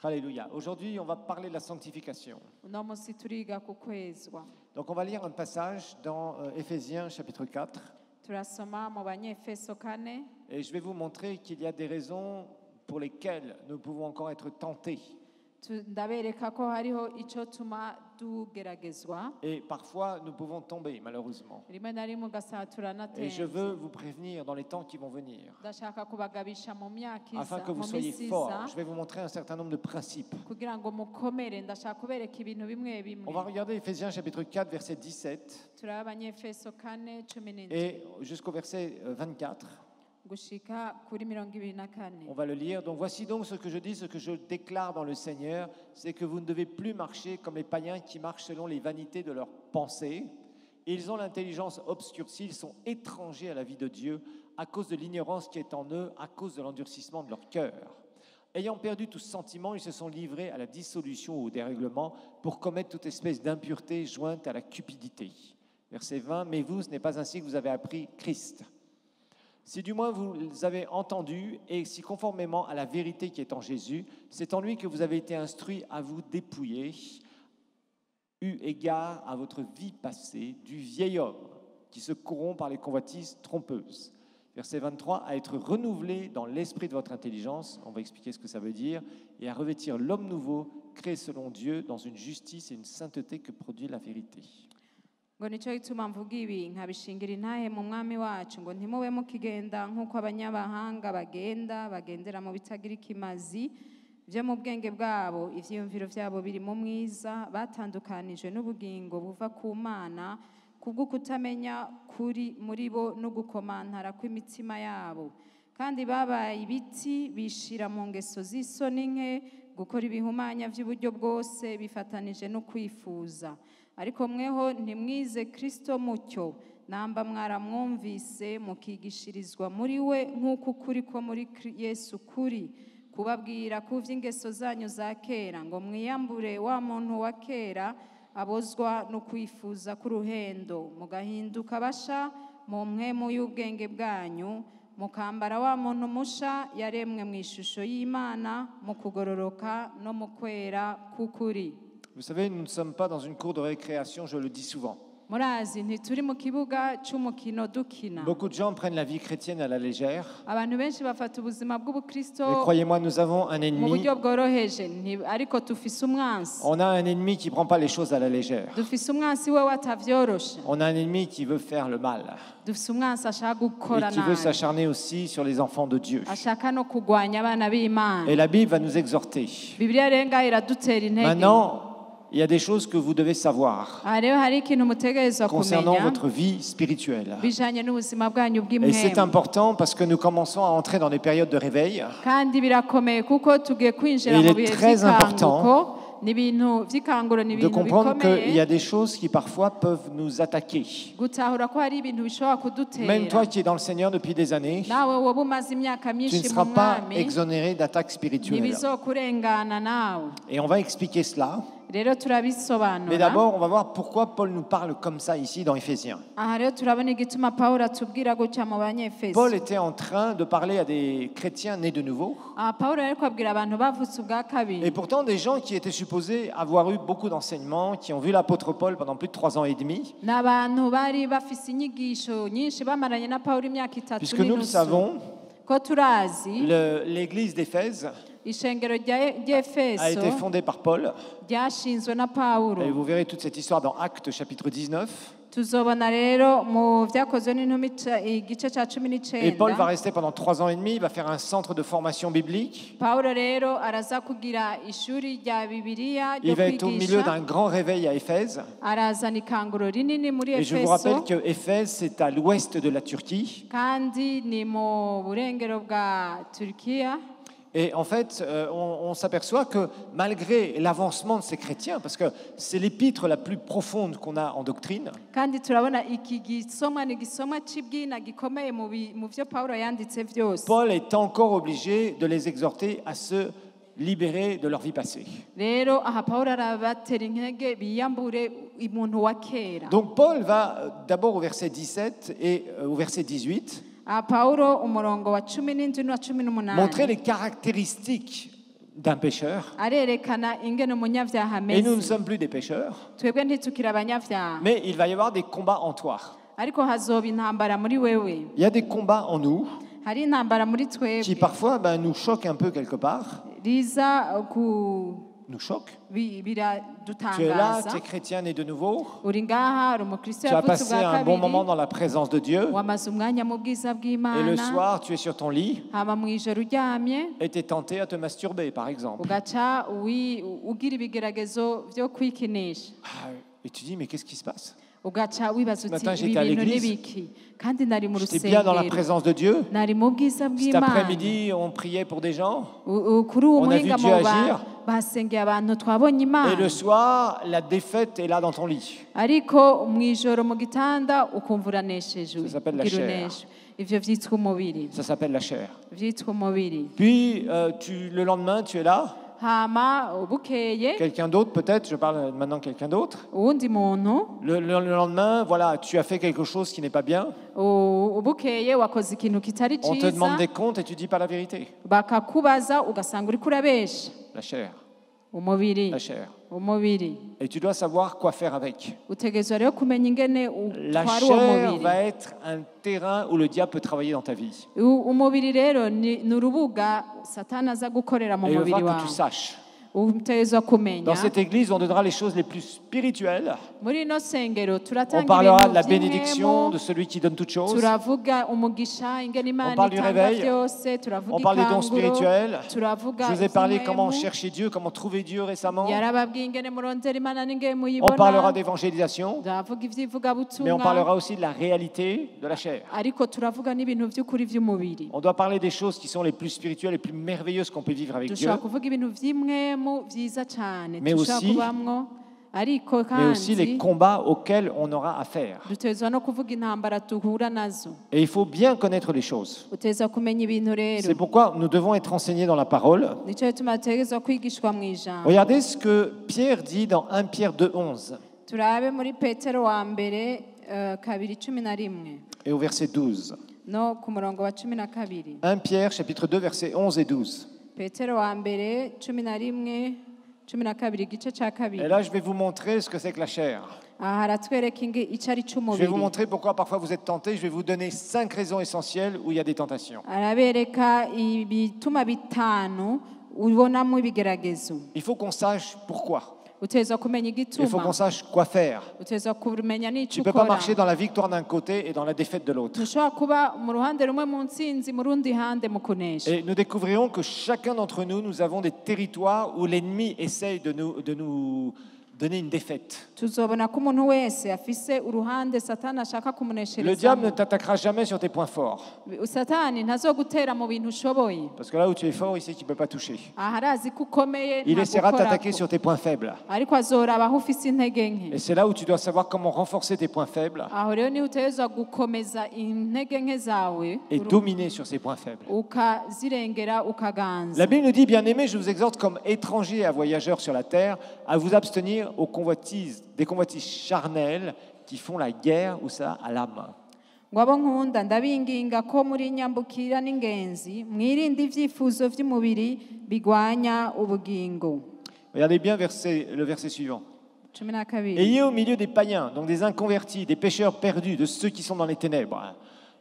Alléluia. Aujourd'hui, on va parler de la sanctification. uno munsi turiga ku kwezwa. Donc, on va lire un passage dans Éphésiens chapitre 4. Turasoma mu Banyefeso 4. Et je vais vous montrer qu'il y a des raisons pour lesquelles nous pouvons encore être tentés. Ndabereka ko hariho ico tuma tugeragezwa. Et parfois, nous pouvons tomber, malheureusement. Rimwe na rimwe ugasanga Et je turanatenze. veux vous prévenir dans les temps qui vont venir, Ndashaka kubagabisha mu myaka afin iza, que vous mu soyez misi forts. iza, Je vais vous montrer un certain nombre de principes. kugira ngo mukomere. Ndashaka kubereka ibintu bimwe On va bimwe. regarder Éphésiens chapitre 4, verset 17 Turaba Abanyefeso 4:17 et jusqu'au verset 24. gushika kuri 24. On va le lire. Donc voici donc ce que je dis, ce que je déclare dans le Seigneur, c'est que vous ne devez plus marcher comme les païens qui marchent selon les vanités de leurs pensées. Ils ont l'intelligence obscurcie, ils sont étrangers à la vie de Dieu à cause de l'ignorance qui est en eux, à cause de l'endurcissement de leur cœur. Ayant perdu tout sentiment, ils se sont livrés à la dissolution ou au dérèglement pour commettre toute espèce d'impureté jointe à la cupidité. Verset 20, mais vous, ce n'est pas ainsi que vous avez appris Christ. Si du moins vous avez entendu et si conformément à la vérité qui est en Jésus, c'est en lui que vous avez été instruits à vous dépouiller, eu égard à votre vie passée, du vieil homme qui se corrompt par les convoitises trompeuses. Verset 23, à être renouvelé dans l'esprit de votre intelligence, on va expliquer ce que ça veut dire, et à revêtir l'homme nouveau, créé selon Dieu, dans une justice et une sainteté que produit la vérité. ngo nicyo gituma mvuga ibi nkabishingira intahe mu mwami wacu ngo ntimube mukigenda nk'uko abanyamahanga bagendera mu bitagira ikimazi byo mu bwenge bwabo, ivyiyumviro vyabo biri mu mwiza, batandukanijwe n'ubugingo buva ku Mana kubwo kutamenya kuri muri bo no gukomantara kw'imitima yabo, kandi babaye ibiti bishira mu ngeso z'isoni nke, gukora ibihumanya by'uburyo bwose bifatanije no kwifuza. Ariko mweho ntimwize Kristo mucyo, namba mwaramwumvise mukigishirizwa muri we nk'uko ukuri ko muri Yesu kuri, kubabwira ku vy'ingeso zanyu za kera ngo mwiyambure wa muntu wa kera abozwa no kwifuza k'uruhendo, mugahinduka basha mu mpwemu y'ubwenge bwanyu, mukambara wa muntu musha yaremwe mu ishusho y'Imana mu kugororoka no mu kwera k'ukuri. Vous savez, nous ne sommes pas dans une cour de récréation, je le dis souvent. Murazi ntituri mu kibuga c'umukino dukina. Beaucoup de gens prennent la vie chrétienne à la légère. Abantu benshi bafata ubuzima bw'ubukristo Mais croyez-moi, nous avons un mu ennemi. buryo bworoheje, ariko dufise umwansi. On a un ennemi qui ne prend pas les choses à la légère. Dufise umwansi we watavyoroshe. On a un ennemi qui veut faire le mal Dufise umwansi ashaka et gukora qui veut nabi, s'acharner aussi sur les enfants de Dieu. ashaka no kugwanya abana b'Imana. Et la Bible va nous exhorter. Bibiliya renga iradutera intege. Maintenant, il y a des choses que vous devez savoir Rero hari ikintu mutegerezwa concernant kumenya votre vie spirituelle. bijanye n'ubuzima bwanyu Et c'est bw'imwemu. important parce que nous commençons à entrer dans des périodes de réveil. Kandi birakomeye kuko tugiye kwinjira Il mu est bihe très vy'ikanguko. N'ibintu vy'ikanguro De n'ibintu comprendre qu'il y bikomeye. a des choses qui parfois peuvent nous attaquer. Gutahura ko hari ibintu bishobora Même toi kudutera. qui es dans le Seigneur depuis des années, Nawe woba umaze imyaka tu ne myinshi mu seras pas mwami, exonéré d'attaques spirituelles. ntibizokurengana nawe. Et on va expliquer cela. Rero Mais turabisobanura. d'abord, on va voir pourquoi Paul nous parle comme ça ici dans Éphésiens. Aha rero turabona igituma Pawulo atubwira gutya mu Banyefeso. Paul était en train de parler à des chrétiens nés de nouveau. Pawulo ariko abwira abantu bavutse ubwa Et kabiri. pourtant, des gens qui étaient supposés avoir eu beaucoup d'enseignements, qui ont vu l'apôtre Paul pendant plus de 3 ans et demi, N'abantu bari bafise inyigisho nyinshi bamaranye na Pawulo imyaka 3 puisque nous le n'inusu. savons, Ko turazi l'église d'Éphèse ishengero a ry'Efeso été fondée par Paul. ryashinzwe na Et Pawulo. vous verrez toute cette histoire dans Actes chapitre 19. Tuzobona rero mu vyakozwe n'intumwa igice ca 19. Et Paul va rester pendant 3 ans et demi, il va faire un centre de formation biblique. Pawulo rero araza kugira ishuri rya Bibiliya Il ryo va être au milieu d'un kwigisha, grand réveil à Éphèse. arazana ikanguro rinini muri Et je vous rappelle Efeso, que Éphèse, c'est à l'ouest de la Turquie. kandi ni mu burengero bwa Turkiya. Et en fait, on s'aperçoit que malgré l'avancement de ces chrétiens, parce que c'est l'épître la plus profonde qu'on a en doctrine, Kandi turabona iki gisomwa ni gisomwa c'ibwina gikomeye mu vyo Pawulo yanditse vyose. Paul est encore obligé de les exhorter à se libérer de leur vie passée. Rero aha Pawulo arabatera intege biyambure umuntu wa kera. Donc Paul va d'abord au verset 17 et au verset 18 Pawulo umurongo wa 17 n'uwa 18 montrer les caractéristiques d'un pécheur. arerekana ingene umunyabyaha Et nous ne ameze sommes plus des pécheurs, twebwe ntitukiri abanyabyaha mais il va y avoir des combats en toi. ariko hazoba intambara muri wewe Il y a des combats en nous hari intambara muri qui twebwe parfois nous choquent un peu quelque part. riza Nous choquent. Tu es là, biradutangaza tu es chrétien né de nouveau. uri ngaha uri umukristo Tu as yavutse passé ubwa un bon moment kabiri dans la présence de Dieu. wamaze umwanya mu bwiza Et le bw'imana soir, tu es sur ton lit hama mu ijoro uryamye et tu es tenté à te masturber, par exemple. ugaca ugira ibigeragezo byo kwikinisha Et tu dis, mais qu'est-ce qui se passe? ugaca wibaza Ce matin, uti j'étais à ibi bintu l'église. n'ibiki kandi nari mu J'étais bien dans la rusengero présence de Dieu. nari mu bwiza Cet bw'imana après-midi, on priait pour des gens. kuri uwo On a vu muhingamo Dieu agir. basengeye abantu twabonye Et imana le soir, la défaite est là dans ton lit. ariko mu ijoro mu gitanda ukumva uraneshejwe Ça s'appelle la ugira chair. uneshe ivyo vyitwa umubiri Ça s'appelle la chair. vyitwa umubiri Puis, le lendemain, tu es là. hama bukeye Quelqu'un d'autre, peut-être. Je parle maintenant de quelqu'un d'autre. uwundi muntu Le lendemain, voilà, tu as fait quelque chose qui n'est pas bien. bukeye wakoze ikintu kitari On te demande ciza des comptes et tu dis pas la vérité. bakakubaza ugasanga uriko urabesha La chair. umubiri La chair. umubiri Et tu dois savoir quoi faire avec. utegerezwa rero kumenya ingene La utwara uwo chair mubiri va être un terrain où le diable peut travailler dans ta vie. umubiri rero ni urubuga satani aza gukorera mu Et il mubiri faudra que tu wawe saches. utegerezwa kumenya Dans cette église, on donnera les choses les plus spirituelles. muri ino sengero On turatanga parlera de ibintu la bénédiction by'imwemu de celui qui donne toutes choses. turavuga umugisha ingene imana parle du itanga réveil. byose turavuga On parle des dons ikanguro spirituels. turavuga Je vous ai parlé comment iby'imwemu. chercher Dieu, comment trouver Dieu récemment. yarababwiye ingene murondera imana n'ingene On parlera muyibona d'évangélisation, turavuga mais on ivy'ivugabutumwa parlera aussi de la réalité de la chair. ariko turavuga n'ibintu by'ukuri by'umubiri On doit parler des choses qui sont les plus spirituelles, les plus merveilleuses qu'on peut vivre avec Dieu, dushobora kuvuga ibintu by'imwemu byiza cyane Mais dushobora aussi- kubamwo ariko mais aussi les kandi combats auxquels on aura affaire. dutegerezwa no kuvuga intambara duhura nazo Et il faut bien connaître les choses. utegerezwa kumenya ibintu rero C'est pourquoi nous devons être enseignés dans la parole. nicyo gituma dutegerezwa kwigishwa mu ijambo Regardez ce que Pierre dit dans 1 Pierre 2,11 turabe muri petero wa mbere kabiri cumi na rimwe et au verset 12. no ku murongo wa cumi na kabiri 1 Pierre chapitre 2 versets 11 et 12. petero wa mbere cumi na rimwe cumi na kabiri igice cya Et kabiri là, je vais vous montrer ce que c'est que la chair. aha haratwereka icyo ari Je vais cy'umubiri vous montrer pourquoi parfois vous êtes tentés. Je vais vous donner 5 raisons essentielles où il y a des tentations. arabereka ibituma bitanu ubonamo ibigeragezo Il faut qu'on sache pourquoi. utegerezwa kumenya Il faut igituma qu'on sache quoi faire. utegerezwa kumenya Tu n'icyo ne peux pas ukora marcher dans la victoire d'un côté et dans la défaite de l'autre. ntushobora kuba mu ruhande rumwe mu ntsinzi mu rundi hande mu kunesha Et nous découvrirons que chacun d'entre nous, nous avons des territoires où l'ennemi essaye de nous donner une défaite. tuzobona ko umuntu wese afise uruhande satani ashaka Le diable ne kumunesherezamo t'attaquera jamais sur tes points forts. satani ntazogutera mu bintu ushoboye Parce que là où tu es fort, il sait qu'il ne peut pas toucher. aha arazi ko ukomeye Il essaiera de t'attaquer ntagukorako sur tes points faibles. ariko azoraba aho ufise intege nke Et c'est là où tu dois savoir comment renforcer tes points faibles aho rero niho utegerezwa gukomeza intege nke zawe et dominer sur ces points faibles. ukazirengera ukaganza La Bible nous dit, bien-aimés, je vous exhorte comme étrangers et à voyageurs sur la terre à vous abstenir des convoitises charnelles qui font la guerre ou ça à l'âme. ngo abo nkunda ndabinginga ko muri nyambukira n'ingenzi mwirinde ibyifuzo by'umubiri bigwanya ubugingo Regardez bien le verset suivant. cumi na kabiri Ayez au milieu des païens, donc des inconvertis, des pécheurs perdus, de ceux qui sont dans les ténèbres,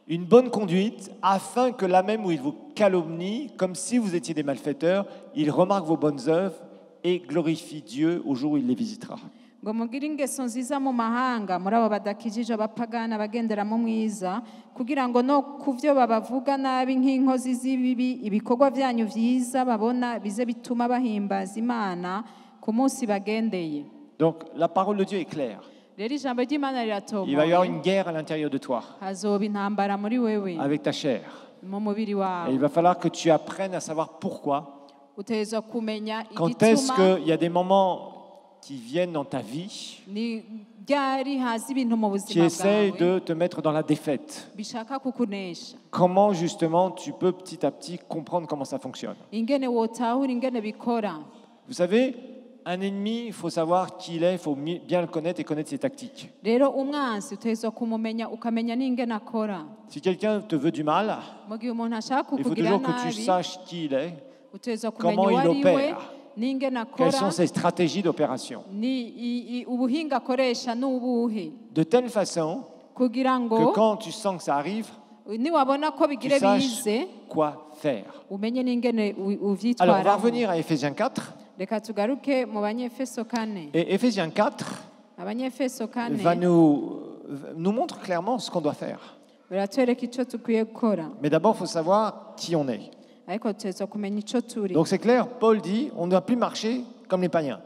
une bonne conduite, afin que là même où ils vous calomnient, comme si vous étiez des malfaiteurs, ils remarquent vos bonnes œuvres et glorifient Dieu au jour où il les visitera. ngo mugire ingeso nziza mu mahanga muri abo badakijije abapagana bagenderamo mwiza kugira ngo no ku byo babavuga nabi nk'inkozi z'ibibi ibikorwa byanyu byiza babona bize bituma bahimbaza imana ku munsi bagendeye Donc la parole de Dieu est claire. rero ijambo ry'imana Il va y avoir riratomoye une guerre à l'intérieur de toi, hazoba intambara muri wewe avec ta chair. mu mubiri Et wawe il va falloir que tu apprennes à savoir pourquoi. utegerezwa kumenya Quand est-ce igituma qu'il y a des moments qui viennent dans ta vie ni ryari haza ibintu mu qui buzima essayent bwawe de te mettre dans la défaite. bishaka kukunesha Comment justement tu peux petit à petit comprendre comment ça fonctionne. ingene wotahura ingene bikora Vous savez, un ennemi, il faut savoir qui il est, il faut bien le connaître et connaître ses tactiques. rero umwansi utegerezwa kumumenya ukamenya n'ingene akora Si quelqu'un te veut du mal, mu gihe umuntu ashaka il faut kukugira toujours que tu nabi saches qui il est utegerezwa kumenya comment uwo il ari we opère, n'ingene quelles akora sont ses stratégies d'opération, ubuhinga akoresha n'ubuhe de telle façon kugira que ngo quand tu sens que ça arrive, niwabona ko tu bigire saches bize quoi faire. umenye n'ingene Alors, on va uvyitwaramo. revenir à Éphésiens 4. Reka tugaruke mu banyefeso 4. Et Éphésiens 4 Abanyefeso 4 va nous montre clairement ce qu'on doit faire. biratwereka icyo dukwiye gukora, Mais d'abord, il faut savoir qui on est. ariko tutegerezwa kumenya icyo turi. Donc c'est clair, Paul dit, on ne doit plus marcher comme les païens.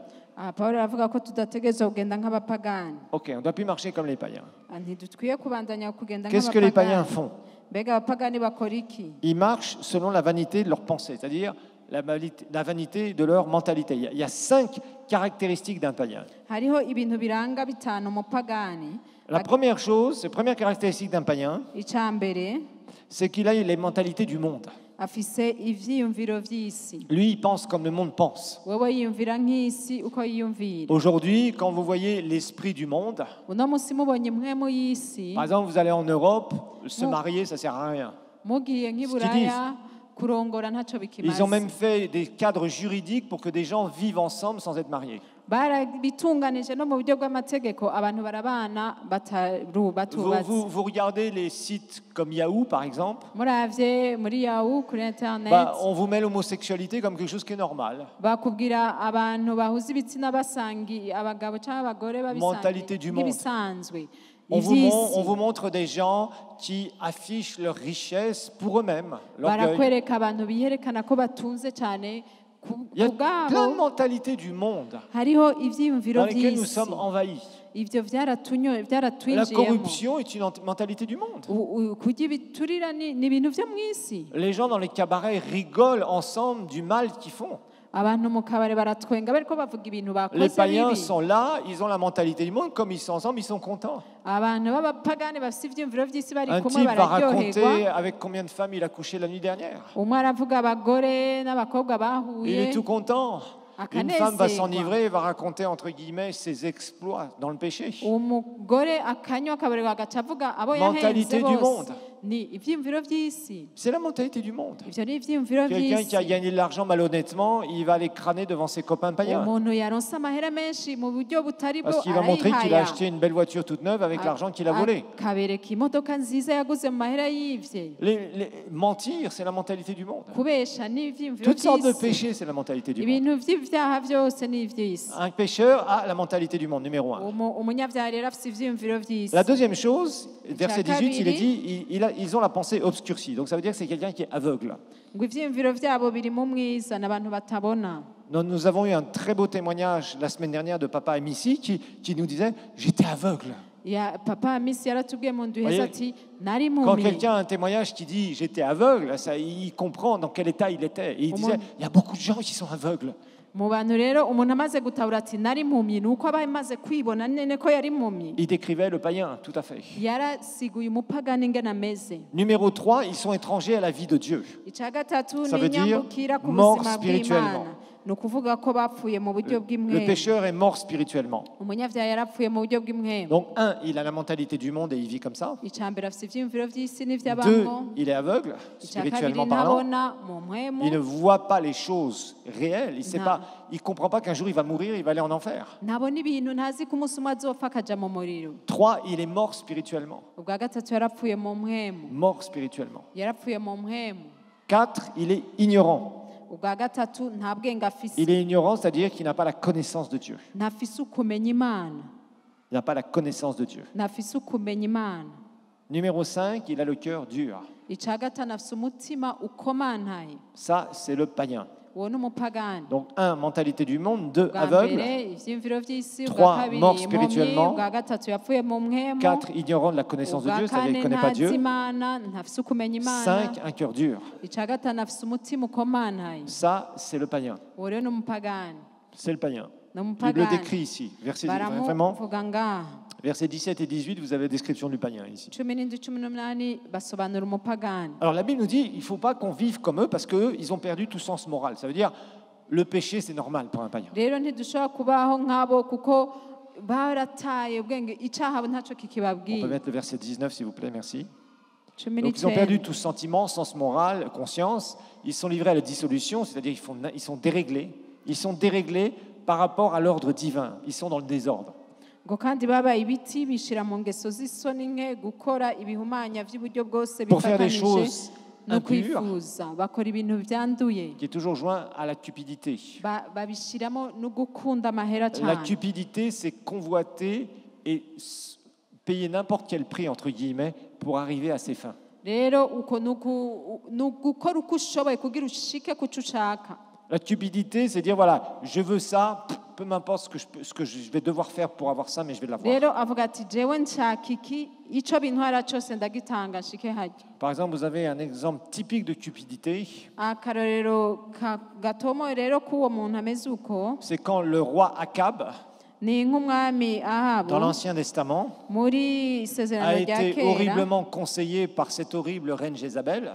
Pawulo aravuga ko tudategerezwa kugenda nk'abapagani. Ok, on ne doit plus marcher comme les païens. Ntidukwiye kubandanya kugenda Qu'est-ce que les païens nk'abapagani. font? Mbega abapagani bakora iki? Ils marchent selon la vanité de leur pensée, c'est-à-dire la vanité de leur mentalité. Il y a 5 caractéristiques d'un païen. Hariho ibintu biranga bitanu umupagani. La première chose, la première caractéristique d'un païen, Icya mbere c'est qu'il a les mentalités du monde. afise ivyiyumviro vy'isi. Lui, il pense comme le monde pense. Wewe yiyumvira nk'isi uko yiyumvira. Aujourd'hui, quand vous voyez l'esprit du monde, Uno musi mubonye impwemu y'isi, par exemple, vous allez en Europe, se marier, ça ne sert à rien. mugiye nk'iburaya kurongora ntaco Ils ont bikimaze. même fait des cadres juridiques pour que des gens vivent ensemble sans être mariés. Barabitunganije no mu buryo bw'amategeko abantu barabana batubatse. Vous regardez les sites comme Yahoo, par exemple, Muravye muri Yahoo kuri internet on vous met l'homosexualité comme quelque chose qui est normal. bakubwira abantu bahuza ibitsina basangi abagabo cyangwa abagore Mentalité du monde. nk'ibisanzwe. On vous montre des gens qui affichent leur richesse pour eux-mêmes. l'orgueil. Barakwereka abantu biyerekana ko batunze cyane Il y a plein de kubwabo mentalités du monde hariho ivyiyumviro dans lesquelles nous by'isi. sommes envahis. Ivyo La byaratwinjiyemo. corruption est une mentalité du monde. Kurya ibiturira ni ibintu vyo mw'isi. Les gens dans les cabarets rigolent ensemble du mal qu'ils font. Abantu mu kabare baratwenga bariko bavuga ibintu Les bakoze païens bibi. sont là, ils ont la mentalité du monde, comme ils sont ensemble, ils sont contents. Abantu b'abapagani bafite ivyiyumviro vy'isi bari Un kumwe type va raconter bararyoherwa. avec combien de femmes il a couché la nuit dernière. Umwe aravuga abagore n'abakobwa Il bahuye. est tout content. Une Akanezerwa. femme va s'enivrer et va raconter, entre guillemets, ses exploits dans le péché. Umugore akanywa akabarerwa agaca avuga abo Mentalité yahenze du bose. monde. Ni ivyiyumviro vy'isi. C'est la mentalité du monde. Ivyo ni ivyiyumviro Quelqu'un qui a vy'isi. gagné de l'argent malhonnêtement, il va aller crâner devant ses copains païens. Umuntu yaronse amahera menshi mu buryo butari bwo Parce qu'il va montrer qu'il a arayihaya. acheté une belle voiture toute neuve avec l'argent qu'il a volé. Akabereka imodoka nziza yaguze mu mahera yivye. Mentir, c'est la mentalité du monde. Kubesha ni ivyiyumviro Toutes sortes de vy'isi. péchés, c'est la mentalité du monde. Ibintu vy'ivyaha vyose ni ivy'isi. Un pécheur a la mentalité du monde, numéro 1. Umunyavyaha rero afite ivyiyumviro vy'isi. La deuxième chose, verset 18, il est Kabiri. dit, ils ont la pensée obscurcie. Donc ça veut dire que c'est quelqu'un qui est aveugle. Ngo ivyiyumviro vyabo biri mu mwiza n'abantu batabona. Nous avons eu un très beau témoignage la semaine dernière de Papa Amici qui nous disait « J'étais aveugle ». Papa Amisi yaratubwiye mu ndwi heza Voyez, ati nari Quand impumyi. quelqu'un a un témoignage qui dit « J'étais aveugle », ça, il comprend dans quel état il était. Et il disait « Il y a beaucoup de gens qui sont aveugles ». Mu bantu rero umuntu amaze gutahura ati nari impumyi nuko aba amaze kwibona nene ko yari impumyi. Il décrivait le païen, tout à fait. Yarasiguye umupagani ingene ameze. Numéro 3, ils sont étrangers à la vie de Dieu. Ica gatatu Ça ni veut dire inyambukira ku mort buzima spirituellement. bw'Imana. Ni ukuvuga ko bapfuye mu buryo Le bw'imwemu. pécheur est mort spirituellement. Umunyavyaha yarapfuye mu buryo bw'imwemu. Donc, un, il a la mentalité du monde et il vit comme ça. Ica mbere afite ivyiyumviro vy'isi 2, n'ivy'abantu. il est aveugle, Ica kabiri spirituellement parlant. ntabona mu mpwemu. Il ne voit pas les choses réelles. Il sait Non. pas, il comprend pas qu'un jour il va mourir, il va aller en enfer. ntabona ibintu ntazi ko umunsi umwe azopfa akaja mu muriro. 3, il est mort spirituellement. Ubwa gatatu yarapfuye mu mpwemu. Mort spirituellement. Yarapfuye mu mpwemu. 4, il est ignorant. Ubwa gatatu nta bwenge afise. Il est ignorant, c'est-à-dire qu'il n'a pas la connaissance de Dieu. Ntafise ukumenya Imana. Il n'a pas la connaissance de Dieu. Ntafise ukumenya Imana. Numéro 5, il a le cœur dur. Ica gatanu afise umutima ukomantaye. Ça, c'est le païen. Uwo ni umupagani. Donc, 1, mentalité du monde. 2, Bwa aveugle. mbere ivyiyumviro vy'isi. Ubwa 3, kabiri mort impumyi. spirituellement. Ubwa gatatu yapfuye mu mpwemu. 4, ignorant de la connaissance de Ubwa Dieu, c'est-à-dire qu'il ne kane connaît pas ntazi Dieu. Imana. Ntafise ukumenya Imana. 5, un cœur dur. Ica gatanu afise umutima ukomantaye. Ça, c'est le païen. Uwo rero ni umupagani. C'est le païen. Ni Il le umupagani. décrit ici. Vraiment, Baramuvuga ngaha. versets 17 et 18, vous avez la description du païen ici. 17 18 basobanura umupagani. Alors la Bible nous dit, il ne faut pas qu'on vive comme eux parce qu'eux, ils ont perdu tout sens moral. Ça veut dire, le péché, c'est normal pour un païen. Rero ntidushobora kubaho nk'abo kuko barataye ubwenge icyaha ntaco On peut kikibabwiye. mettre le verset 19, s'il vous plaît, merci. cumi Donc ils ont perdu n'icyenda tout sentiment, sens moral, conscience. Ils sont livrés à la dissolution, c'est-à-dire ils sont déréglés. Ils sont déréglés par rapport à l'ordre divin. Ils sont dans le désordre. ngo kandi babaye ibiti bishyira mu ngeso z'isoni nke gukora ibihumanya by'uburyo bwose Pour faire des bifatanije choses no impures, kwifuza bakora ibintu byanduye qui est toujours joint à la cupidité. babishyiramo no gukunda amahera La cyane cupidité, c'est convoiter et payer n'importe quel prix, entre guillemets, pour arriver à ses fins. rero uko ni ugukora uko ushoboye kugira ushike ku cyo ushaka. La cupidité, c'est dire, voilà, je veux ça, peu m'importe ce que je vais devoir faire pour avoir ça, mais je vais l'avoir. rero avuga ati jewe nshaka iki icyo bintwara cyose ndagitanga nshike hajya. Par exemple, vous avez un exemple typique de cupidité. akarorero gatomoye rero k'uwo muntu ameze uko C'est quand le roi Akab, ni nk'umwami Ahabu dans l'Ancien Testament, muri isezerano a rya été kera horriblement conseillé par cette horrible reine Jézabel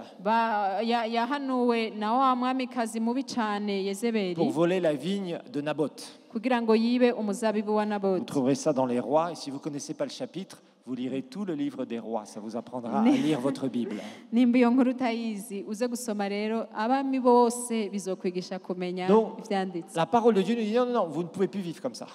yahanuwe na wa mwamikazi mubi cyane pour Yezebeli voler la vigne de Naboth. kugira ngo yibe umuzabibu wa Vous Naboti. trouverez ça dans les rois, et si vous ne connaissez pas le chapitre, vous lirez tout le livre des rois, ça vous apprendra à lire votre Bible. nimba iyo nkuru utayizi uze gusoma rero abami bose bizokwigisha kumenya Donc, ibyanditse. la parole de Dieu nous dit non, non, non, vous ne pouvez plus vivre comme ça.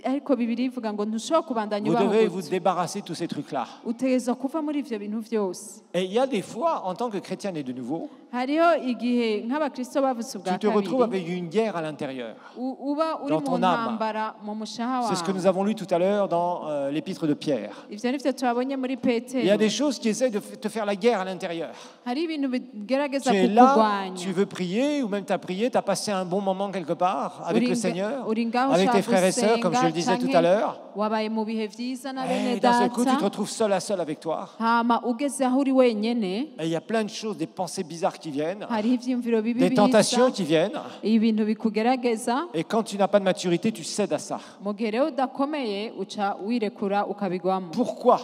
ariko bibiri ivuga ngo ntushobora kubandanya Vous devez ubaho vous gutya. débarrasser de tous ces trucs-là. utegerezwa kuva muri ibyo bintu byose. Et il y a des fois, en tant que chrétien né de nouveau, hariho igihe nk'abakristo bavutse ubwa tu te retrouves kabiri avec une guerre à l'intérieur. uba uri dans mu ton âme. ntambara mu mushaha C'est ce que wawe. nous avons lu tout à l'heure dans l'épître de Pierre. ivyo ni byo twabonye muri Il y a petero. des choses qui essayent de te faire la guerre à l'intérieur. hari ibintu bigerageza Tu es là, kukugwanya. tu veux prier, ou même tu as prié, tu as passé un bon moment quelque part avec le Seigneur, uri ngaho avec tes ushaka frères et sœurs, comme je le disais tout à l'heure. wabaye mu bihe byiza na bene Et d'un seul coup, tu te data retrouves seul à seul avec toi. hama ugeze aho uri wenyene Et il y a plein de choses, des pensées bizarres qui viennent, hariho ivyiyumviro bibi des tentations biza qui viennent. ibintu bikugerageza Et quand tu n'as pas de maturité, tu cèdes à ça. mu gihe rero udakomeye uca wirekura ukabigwamo. Pourquoi?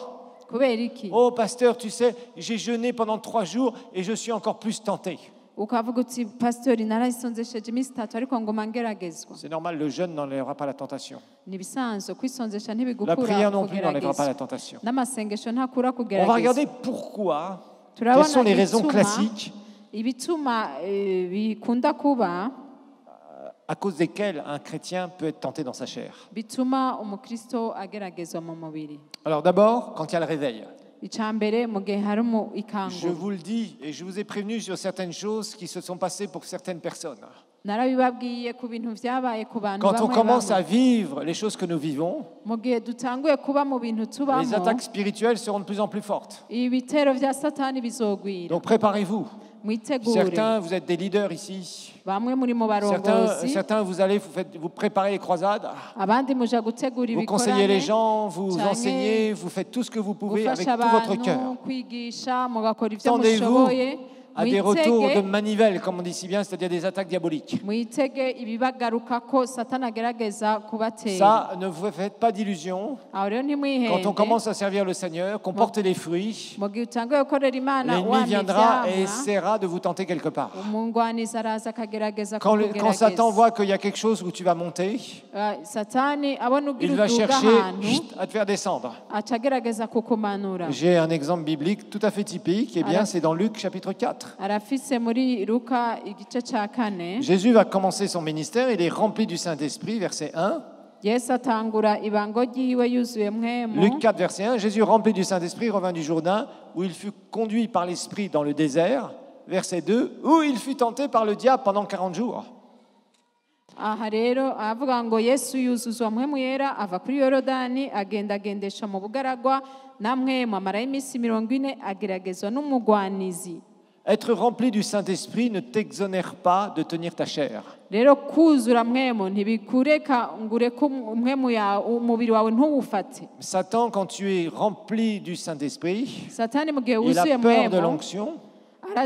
kubera iki? Oh, pasteur, tu sais, j'ai jeûné pendant 3 jours et je suis encore plus tenté. ukavuga uti pasitori narayisonzesheje iminsi itatu ariko ngoma ngeragezwa. C'est normal, le jeûne n'enlèvera pas la tentation. ni ibisanzwe kwisonzesha La ntibigukura prière non plus n'enlèvera pas la kugeragezwa tentation. n'amasengesho ntakura On va kugeragezwa. regarder pourquoi, quelles turabona sont les raisons ibituma- classiques ibituma bikunda kuba à cause desquelles un chrétien peut être tenté dans sa chair. bituma umukristo ageragezwa mu mubiri. Alors d'abord, quand il y a le réveil. icya mbere mu gihe hari Je ikangu. vous le dis et je vous ai prévenu sur certaines choses qui se sont passées pour certaines personnes. narabibabwiye ku bintu byabaye ku bantu Quand on bamwe commence à bamwe. vivre les choses que nous vivons, mu gihe dutanguye kuba mu bintu les tubamo attaques spirituelles seront de plus en plus fortes. ibitero bya satani bizogwira. Donc préparez-vous. mwitegure. Certains, vous êtes des leaders ici. bamwe muri mu barongozi Certains vous allez, vous préparez les croisades. abandi muja gutegura Vous conseillez les ibikorane gens, vous canke enseignez, vous faites tout ce que vous pouvez avec gufasha tout votre abantu cœur. kwigisha mugakora ibyo Attendez-vous mushoboye. à des retours de mwitege manivelle, comme on dit si bien, c'est-à-dire des attaques diaboliques. mwitege ibibagaruka ko satani agerageza kubatera. Ça, ne vous faites pas d'illusions. aho rero Quand ntimwihende. on commence à servir le Seigneur, qu'on porte les fruits, mu gihe utanguye gukorera imana l'ennemi wamye viendra et ivyamwa, essaiera de vous tenter quelque part. umungwanizi araza akagerageza Quand Satan kukugerageza. voit qu'il y a quelque chose où tu vas monter, satani abona il ugira va uduga chercher ahantu à te faire descendre. aca agerageza kukumanura. J'ai un exemple biblique tout à fait typique, eh bien Alors- c'est dans Luc chapitre 4. arafise muri Luka igice ca kane. Jésus va commencer son ministère, il est rempli du Saint-Esprit, verset 1. yesu atangura ibango ryiwe yuzuye mwemu. Luc 4, verset 1. Jésus, rempli du Saint-Esprit, revint du Jourdain, où il fut conduit par l'Esprit dans le désert, verset 2, où il fut tenté par le diable pendant 40 jours. aha rero avuga ngo yesu yuzuzwa mwemu yera ava kuri yorodani agendesha mu bugaragwa na mwemu amarayo iminsi 40 ageragezwa n'umugwanizi. Être rempli du Saint-Esprit ne t'exonère pas de tenir ta chair. rero kuzura mwemu ntibikureka ngo ureke umwemu umubiri wawe ntuwufate. Satan, quand tu es rempli du Saint-Esprit, satani mu gihe il wuzuye a peur de mwemu l'onction,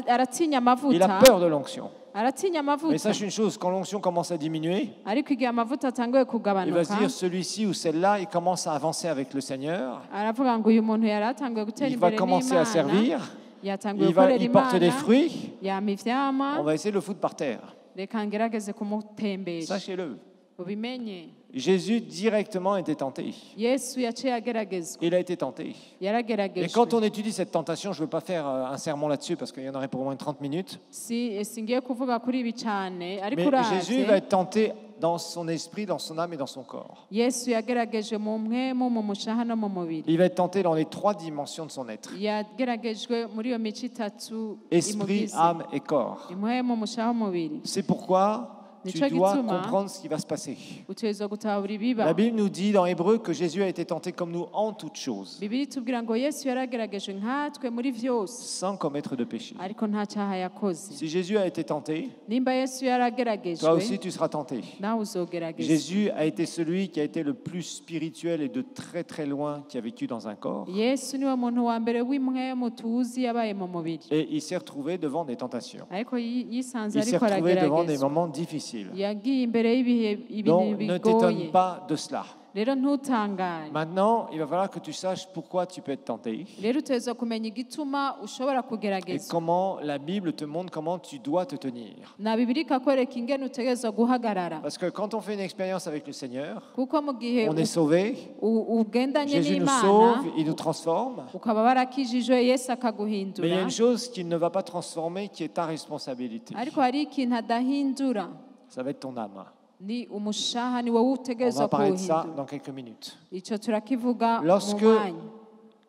aratinya il a amavuta peur de l'onction. aratinya Mais amavuta sache une chose, quand l'onction commence à diminuer, ariko igihe amavuta atanguye il va se kugabanuka dire celui-ci ou celle-là, il commence à avancer avec le Seigneur, aravuga ngo uyu muntu yari atanguye gutera il va imbere commencer à n'imana servir, yatanguye gukorera il porte des imana fruits, yama ivyama on va essayer de le foutre par terre. reka ngerageze kumutembesha Sachez-le. ubimenye. Jésus directement a été tenté. yesu yaciye ageragezwa Il a été tenté. Et yarageragejwe quand on étudie cette tentation, je ne veux pas faire un sermon là-dessus parce qu'il y en aurait pour au moins 30 minutes. singiye kuvuga kuri ibi cyane ariko Mais Jésus va uraze être tenté dans son esprit, dans son âme et dans son corps. yesu yageragejwe mu mpwemu mu mushaha no mu mubiri Il va être tenté dans les 3 dimensions de son être. yageragejwe muri iyo mico itatu Esprit, imugize âme et corps. impwemu umushaha w'umubiri C'est pourquoi tu Nico dois gituma comprendre ce qui va se passer. utegerezwa gutahura ibiba La Bible nous dit dans Hébreu que Jésus a été tenté comme nous en toutes choses, bibiri itubwira ngo yesu yarageragejwe nkatwe muri byose sans commettre de péché. ariko nta cyaha yakoze Si Jésus a été tenté, nimba yesu toi yarageragejwe aussi tu seras tenté. nawe uzogeragezwa Jésus a été celui qui a été le plus spirituel et de très très loin qui a vécu dans un corps. yesu niwe muntu wa mbere w'impwemu tuzi yabaye mu mubiri Et il s'est retrouvé devant des tentations. ariko yisanze Il s'est ariko retrouvé devant des arageragezwa moments difficiles. yagiye imbere y'ibintu Donc ne t'étonne bigoye pas de cela. rero ntutangare Maintenant, il va falloir que tu saches pourquoi tu peux être tenté rero utegerezwa kumenya igituma ushobora et kugeragezwa comment la Bible te montre comment tu dois te tenir. na bibiri ikakwereka ingene utegerezwa guhagarara Parce que quand on fait une expérience avec le Seigneur, kuko mu gihe on est sauvé, ugendanye Jésus nous n'imana sauve, il nous transforme. ukaba warakijijwe yesu Mais il y a akaguhindura une chose qu'il ne va pas transformer qui est ta responsabilité. ariko hari ikintu adahindura Ça va être ton âme. ni umushaha ni wowe On utegerezwa va parler de ça kuwuhindura dans quelques minutes. icyo turakivuga mu Lorsque mwanya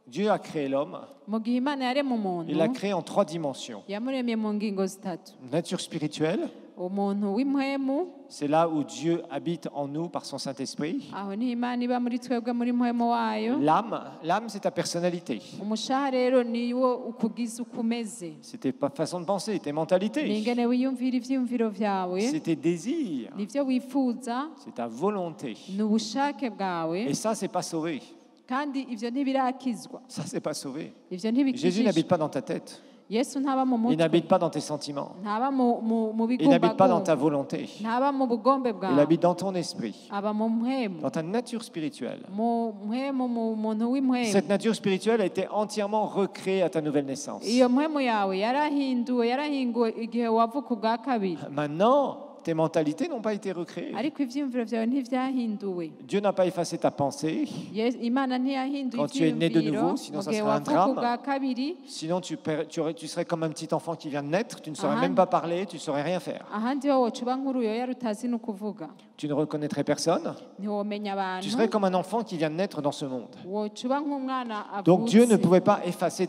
Dieu a créé l'homme, mu gihe imana yarema umuntu il l'a créé en 3 dimensions. yamuremye mu ngingo zitatu Nature spirituelle, umuntu w'impwemu c'est là où Dieu habite en nous par son Saint-Esprit. aho niho imana iba muri twebwe muri mpwemu wayo L'âme, c'est ta personnalité. umushaha rero niwo ukugize uko umeze C'est tes façons de penser, tes ni mentalités. ingene wiyumvira ivyiyumviro vyawe C'est tes désirs. nivyo wifuza C'est ta volonté. ni ubushake bwawe Et ça, c'est pas sauvé. kandi ivyo ntibirakizwa Ça, c'est pas sauvé. ivyo Jésus ntibikijijwe n'habite pas dans ta tête. yesu ntaba mu Il mutwe n'habite pas dans tes sentiments. ntaba mu Il n'habite pas dans ta bigumbagumba volonté. ntaba mu bugombe Il bwawe habite dans ton esprit, aba mu mpwemu dans ta nature spirituelle. mu mpwemu mu muntu w'impwemu Cette nature spirituelle a été entièrement recréée à ta nouvelle naissance. iyo mpwemu yawe yarahinguwe igihe wavuka ubwa kabiri Maintenant, tes mentalités n'ont pas été recréées. ariko ivyiyumviro vyawe ntivyahinduwe Dieu n'a pas effacé ta pensée. imana ntiyahinduye Quand tu es né de ivyiyumviro nouveau, sinon mu ça gihe serait un wavuka drame. ubwa kabiri Sinon, tu serais comme un petit enfant qui vient de naître. Tu ne saurais Ah. même pas parler, tu ne saurais rien faire. ahandi ho woca uba nk'uruyoya rutazi no kuvuga Tu ne reconnaîtrais personne. ntiwomenya Tu abantu serais comme un enfant qui vient de naître dans ce monde. woca uba nk'umwana Donc Dieu ne avutse pouvait pas effacer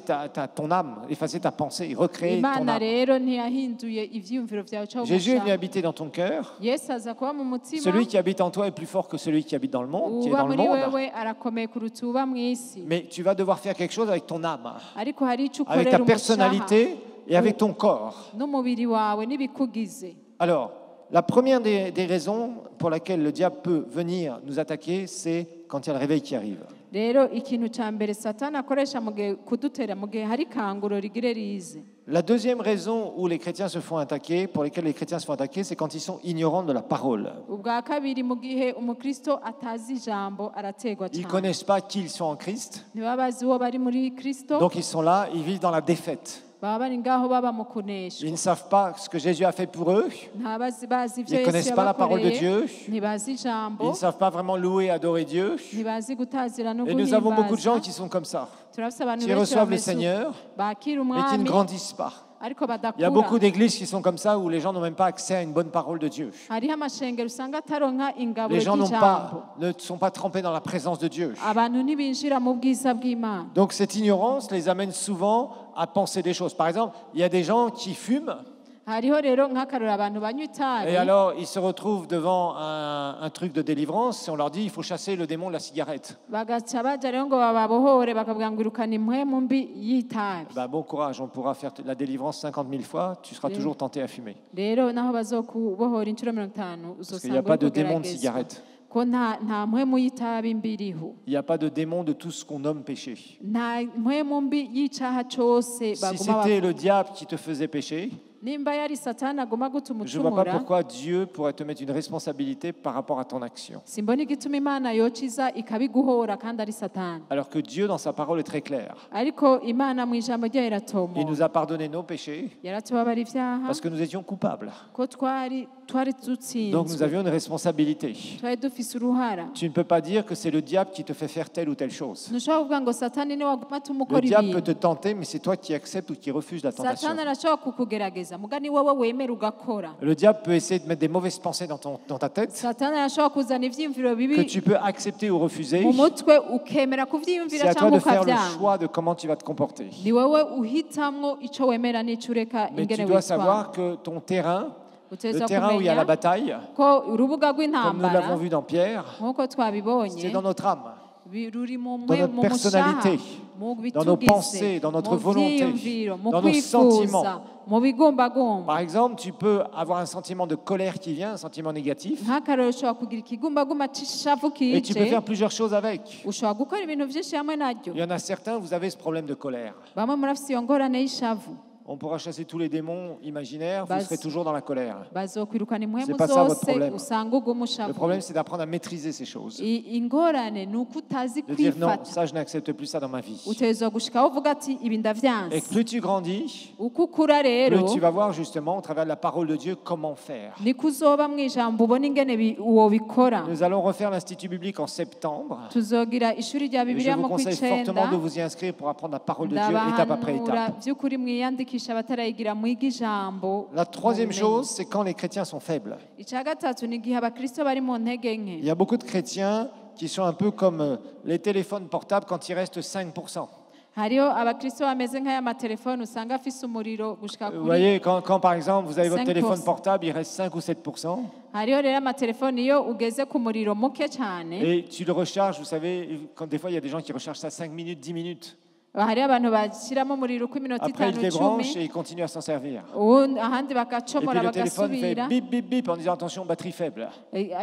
ton âme, effacer ta pensée, recréer ton imana âme. rero ntiyahinduye ivyiyumviro vyawe ca Jésus est venu umushaha habiter dans ton cœur. yesu aza kuba mu mutima Celui qui habite en toi est plus fort que celui qui habite dans le monde, qui est uba dans le muri monde. wewe arakomeye kuruta uba mw'isi Mais tu vas devoir faire quelque chose avec ton âme, ariko hari ico avec ukorera ta umushaha personnalité et avec ton corps. n'umubiri wawe n'ibikugize Alors, la première des raisons pour laquelle le diable peut venir nous attaquer, c'est quand il y a le réveil qui arrive. rero ikintu ca mbere satani akoresha mu gihe kudutera mu gihe hari kanguro rigire rize La deuxième raison où les chrétiens se font attaquer, pour lesquels les chrétiens se font attaquer, c'est quand ils sont ignorants de la parole. ubwa kabiri mu gihe umukristo atazi ijambo arategwa Ils ne cyane connaissent pas qui ils sont en Christ, ntibaba bazi uwo bari muri kristo donc ils sont là, ils vivent dans la défaite. baba bari ngaho baba mu Ils kuneshwa ne savent pas ce que Jésus a fait pour eux, ntabazi bazi ils ivyo ne yesu connaissent pas la parole de yabakoreye Dieu, ntibazi ils ijambo ne savent pas vraiment louer et adorer Dieu. ntibazi gutazira no Et nous avons beaucoup de gens guhimbaza qui sont comme ça, turafise abantu qui benshi reçoivent le bameze Seigneur, bakira mais qui ne umwami grandissent pas. ariko Il y a badakura beaucoup d'églises qui sont comme ça, où les gens n'ont même pas accès à une bonne parole de Dieu. hariho amashengero usanga ataronka ingaburo Les gens ry'ijambo ne sont pas trempés dans la présence de Dieu. abantu ntibinjira mu bwiza bw'imana Donc cette ignorance les amène souvent à penser des choses. Par exemple, il y a des gens qui fument hariho rero nk'akarora abantu banywa itabi et alors ils se retrouvent devant un truc de délivrance et on leur dit il faut chasser le démon de la cigarette. bagaca baja rero ngo bababohore bakavuga ngo irukana impwemu mbi y'itabi Bah, bon courage, on pourra faire la délivrance 50 000 fois, tu seras toujours tenté à fumer. rero naho bazokubohora inshuro 50 Parce qu'il n'y a uzosanga pas de uri démon de kugeragezwa cigarette. ko nta mpwemu y'itabi mbi iriho Il n'y a pas de démon de tout ce qu'on nomme péché. nta mpwemu mbi y'icaha cose Si baguma c'était bavuga le diable qui te faisait pécher, nimba yari satani aguma gutuma je ne vois pas ucumura pourquoi Dieu pourrait te mettre une responsabilité par rapport à ton action. simbona igituma imana yociza ikabiguhora kandi ari satani Alors que Dieu, dans sa parole, est très clair. ariko imana mu ijambo ryayo Il iratomo nous a pardonné nos péchés yaratubabara ivyaha parce que nous étions coupables. ko twari twari Donc nous dutsinzwe avions une responsabilité. twari dufise uruhara Tu ne peux pas dire que c'est le diable qui te fait faire telle ou telle chose. ntushobora kuvuga ngo satani niwe waguma atuma Le ukora diable peut ibintu te tenter, mais c'est toi qui acceptes ou qui refuses la tentation. satani arashobora kukugerageza muga ni wowe wemera ugakora Le diable peut essayer de mettre des mauvaises pensées dans ta tête satani arashobora kuzana ivyiyumviro que bibi tu peux accepter ou refuser. mu mutwe ukemera C'est kuvyiyumvira à toi cyangwa de faire le ukavyanga choix de comment tu vas te comporter. ni wowe uhitamwo ico wemera n'ico ureka Mais ingene tu dois witwara savoir que ton terrain, le utegerezwa terrain où il y a la kumenya bataille, ko urubuga comme nous rw'intambara l'avons vu dans Pierre, nk'uko twabibonye c'est dans notre âme, ruri dans notre personnalité, dans nos pensées, dans notre volonté, dans nos sentiments. mu bigumbagumba Par exemple, tu peux avoir un sentiment de colère qui vient, un sentiment négatif, nk'akarero ushobora kugira ikigumbaguma c'ishavu et tu peux kije faire plusieurs choses avec. ushobora gukora ibintu byinshi hamwe naryo Il y en a certains, vous avez ce problème de colère. bamwe murafise iyo ngorane y'ishavu On pourra chasser tous les démons imaginaires, vous serez toujours dans la colère. bazokwirukana impwemu C'est pas ça votre zose problème. usanga uguma Le ushavu problème, c'est d'apprendre à maîtriser ces choses. ingorane ni uko utazi De dire non, kwifata ça, je n'accepte plus ça dans ma vie. utegerezwa gushikaho uvuga ati ibi Et ndavyanse plus tu grandis, uko ukura rero plus tu vas voir justement au travers de la parole de Dieu comment faire. niko uzoba mu ijambo ubona ingene uwo bikora Nous allons refaire l'Institut biblique en septembre. tuzogira ishuri rya Et je bibiliya vous mu conseille kw'icenda fortement de vous y inscrire pour apprendre la parole de Dieu étape après ndabahanura étape. by'ukuri mwiyandikisha abatarayigira mwiga ijambo La troisième mumenye. chose, c'est quand les chrétiens sont faibles. icya gatatu ni igihe abakristo bari mu ntege nke Il y a beaucoup de chrétiens qui sont un peu comme les téléphones portables quand il reste 5%. hariho abakristo bameze nk'aya matelefone usanga afise umuriro gushika Vous kuri voyez, quand par exemple vous avez votre 5%. téléphone portable, il reste 5 ou 7%, hariho rero amatelefone iyo ugeze ku muriro muke cyane et tu le recharges, vous savez, quand des fois il y a des gens qui rechargent ça 5 minutes, 10 minutes. hariho abantu bashyiramo umuriro uko iminota Après, ils itanu débranchent icumi et ils continuent à s'en servir. ahandi Et bagacomora puis le téléphone fait bagasubira bip, bip, bip en disant attention, batterie faible.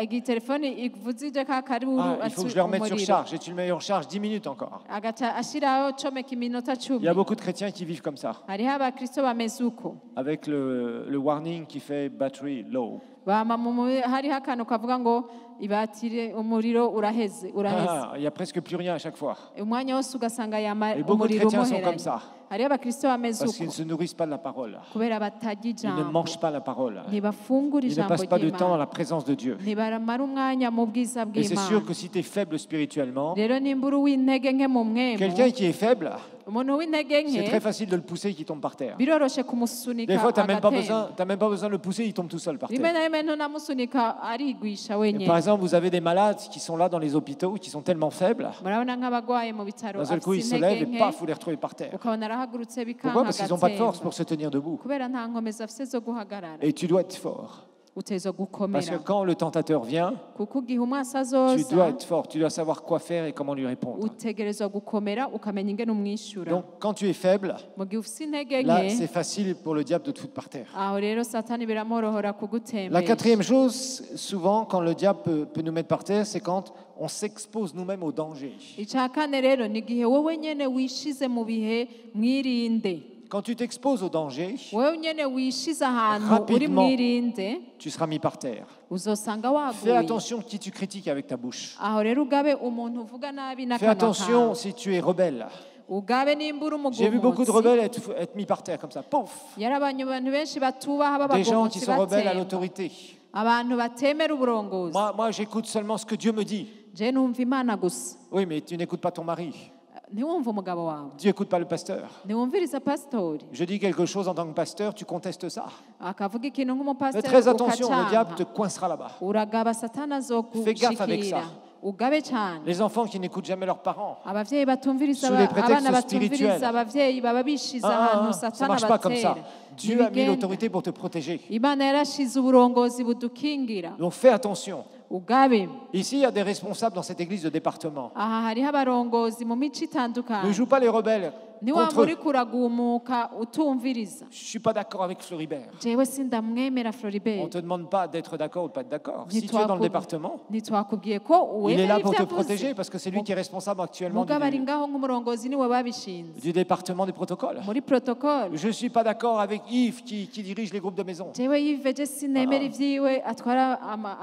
igitelefone ivuze ibyo ka kariburu Ah, il faut que je le remette sur charge. Et tu le mets en charge 10 minutes encore. agaca ashyiraho comeka iminota Il cumi y a beaucoup de chrétiens qui vivent comme ça, hariho abakristo bameze uko avec le warning qui fait battery low. bama hariho akantu kavuga ngo ibatire umuriro uraheze Ah, il n'y a presque plus rien à chaque fois. umwanya wose ugasanga Et beaucoup de umuriro chrétiens sont comme umuheranye ça, hariho abakristo bameze parce uko qu'ils ne se nourrissent pas de la parole. kubera batarya Ils ne ijambo mangent pas la parole. ntibafungura Ils ne ijambo passent pas de temps dans ry'imana la présence de Dieu. ntibaramara umwanya mu bwiza Et c'est sûr bw'imana que si tu es faible spirituellement, rero nimba uri uw'intege nke mu mwemu quelqu'un qui est faible, umuntu w'intege c'est très nke facile de le pousser et qu'il tombe par terre. biroroshe Des kumusunika fois, tu n'as même agatemba pas besoin de le pousser, il tombe tout seul par rimwe terre. na rimwe ntunamusunika arigwisha Et wenyine par exemple, vous avez des malades qui sont là dans les hôpitaux, qui sont tellement faibles, murabona nk'abagwaye mu bitaro d'un seul coup, ils afite se lèvent intege et nke paf, vous les retrouvez par terre. ukabona arahagurutse Pourquoi? Parce qu'ils n'ont pas de force bikankagatemba pour se tenir debout. kubera nta nkomezi afite zo guhagarara Et tu dois être fort. uteza Parce gukomera que quand le tentateur vient, kuko igihe umwasi tu dois azoza être fort. Tu dois savoir quoi faire et comment lui répondre. utegerezwa gukomera ukamenya ingene umwishyura Donc, quand tu es faible, mu gihe ufite intege là, nke c'est facile pour le diable de te foutre par terre. aho rero satani biramworohera La kugutembera quatrième chose, souvent, quand le diable peut nous mettre par terre, c'est quand on s'expose nous-mêmes au danger. icya kane rero ni igihe wowe nyene wishize mu bihe mwirinde Quand tu t'exposes au danger, wowe nyene wishize ahantu uri Rapidement. mwirinde tu seras mis par terre. uzosanga Fais waguye attention qui tu critiques avec ta bouche. aho rero ugabe umuntu uvuga nabi Fais n'akanwa attention kawe si tu es rebelle. ugabe nimba uri J'ai vu beaucoup de umugumutsi rebelles être mis par terre comme ça. Pouf! yarabanye abantu benshi batubaha Des gens qui b'abagumutsi sont rebelles à batemba l'autorité. abantu batemera uburongozi Moi, j'écoute seulement ce que Dieu me dit. je numva imana gusa Oui, mais tu n'écoutes pas ton mari. ntiwumve umugabo wawe Tu n'écoutes pas le pasteur. ntiwumviriza pasitori Je dis quelque chose en tant que pasteur, tu contestes ça. akavuga ikintu Fais nk'umupasiteri très attention, le diable te ukacanka coincera là-bas. uragaba satana Fais gaffe avec ça. azogushikira ugabe cyane Les enfants qui n'écoutent jamais leurs parents. abavyeyi batumviriza Sous les prétextes abana batumviriza spirituels. abavyeyi baba bishize Ah, ahantu ça satana marche pas comme ça. batera Dieu a mis Ntibigenda. l'autorité pour te protéger. imana yarashize uburongozi budukingira Donc fais attention. ugabe Ici, il y a des responsables dans cette église de département. aha hariho abarongozi mu mico Ne itandukanye joue pas les rebelles niwaba contre eux. uri kuragumuka utumviriza Je ne suis pas d'accord avec Floribert. jewe sindamwemera On ne Floribert te demande pas d'être d'accord ou pas être d'accord. Si tu es Ntitwaku- dans le département, ntitwakubwiye ko il est là uwemera pour te ibyo avuze protéger parce que c'est lui qui est responsable actuellement mugabo ari du ngaho nk'umurongozi niwe babishinze département des protocoles. muri protocole Je ne suis pas d'accord avec Yves qui dirige les groupes de maison. jewe yiveje sinemera ivyiwe atwara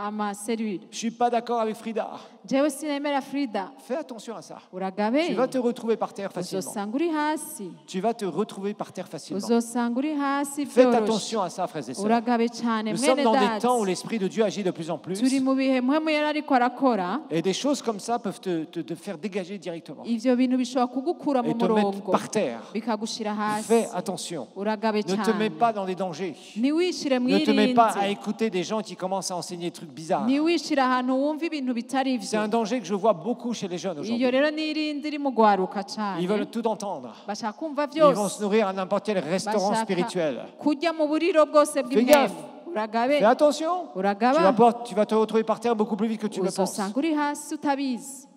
amaserire Je ne suis pas d'accord avec Frida. jewe sinemera Frida Fais attention à ça. uragabe Tu vas te retrouver par terre facilement. uzosanga uri hasi Tu vas te retrouver par terre facilement. uzosanga uri hasi Faites byoroshe attention à ça, frères et sœurs. uragabe cyane Nous sommes mwene dans des data temps où l'Esprit de Dieu agit de plus en plus. turi mu bihe mpwemu yari ariko arakora Et des choses comme ça peuvent te faire dégager directement. ivyo bintu bishobora kugukura mu Et te mettre murongo par terre. bikagushira hasi Fais attention. uragabe Ne te mets cyane pas dans des dangers. ntiwishire Ne te mets pas à mwirinde écouter des gens qui commencent à enseigner des trucs bizarres. ntiwishire ahantu wumva ibintu bitari C'est ivyo un danger que je vois beaucoup chez les jeunes iyo aujourd'hui. rero n'irindi iri mu gwaruka Ils cyane veulent tout entendre. bashaka kumva Ils vont byose se nourrir à n'importe quel restaurant bashaka spirituel. kurya mu buriro bwose gaffe. bw'imwemu uragabe Fais attention. uragaba Tu vas te retrouver par terre beaucoup plus vite que tu le penses. uzosanga uri hasi utabizi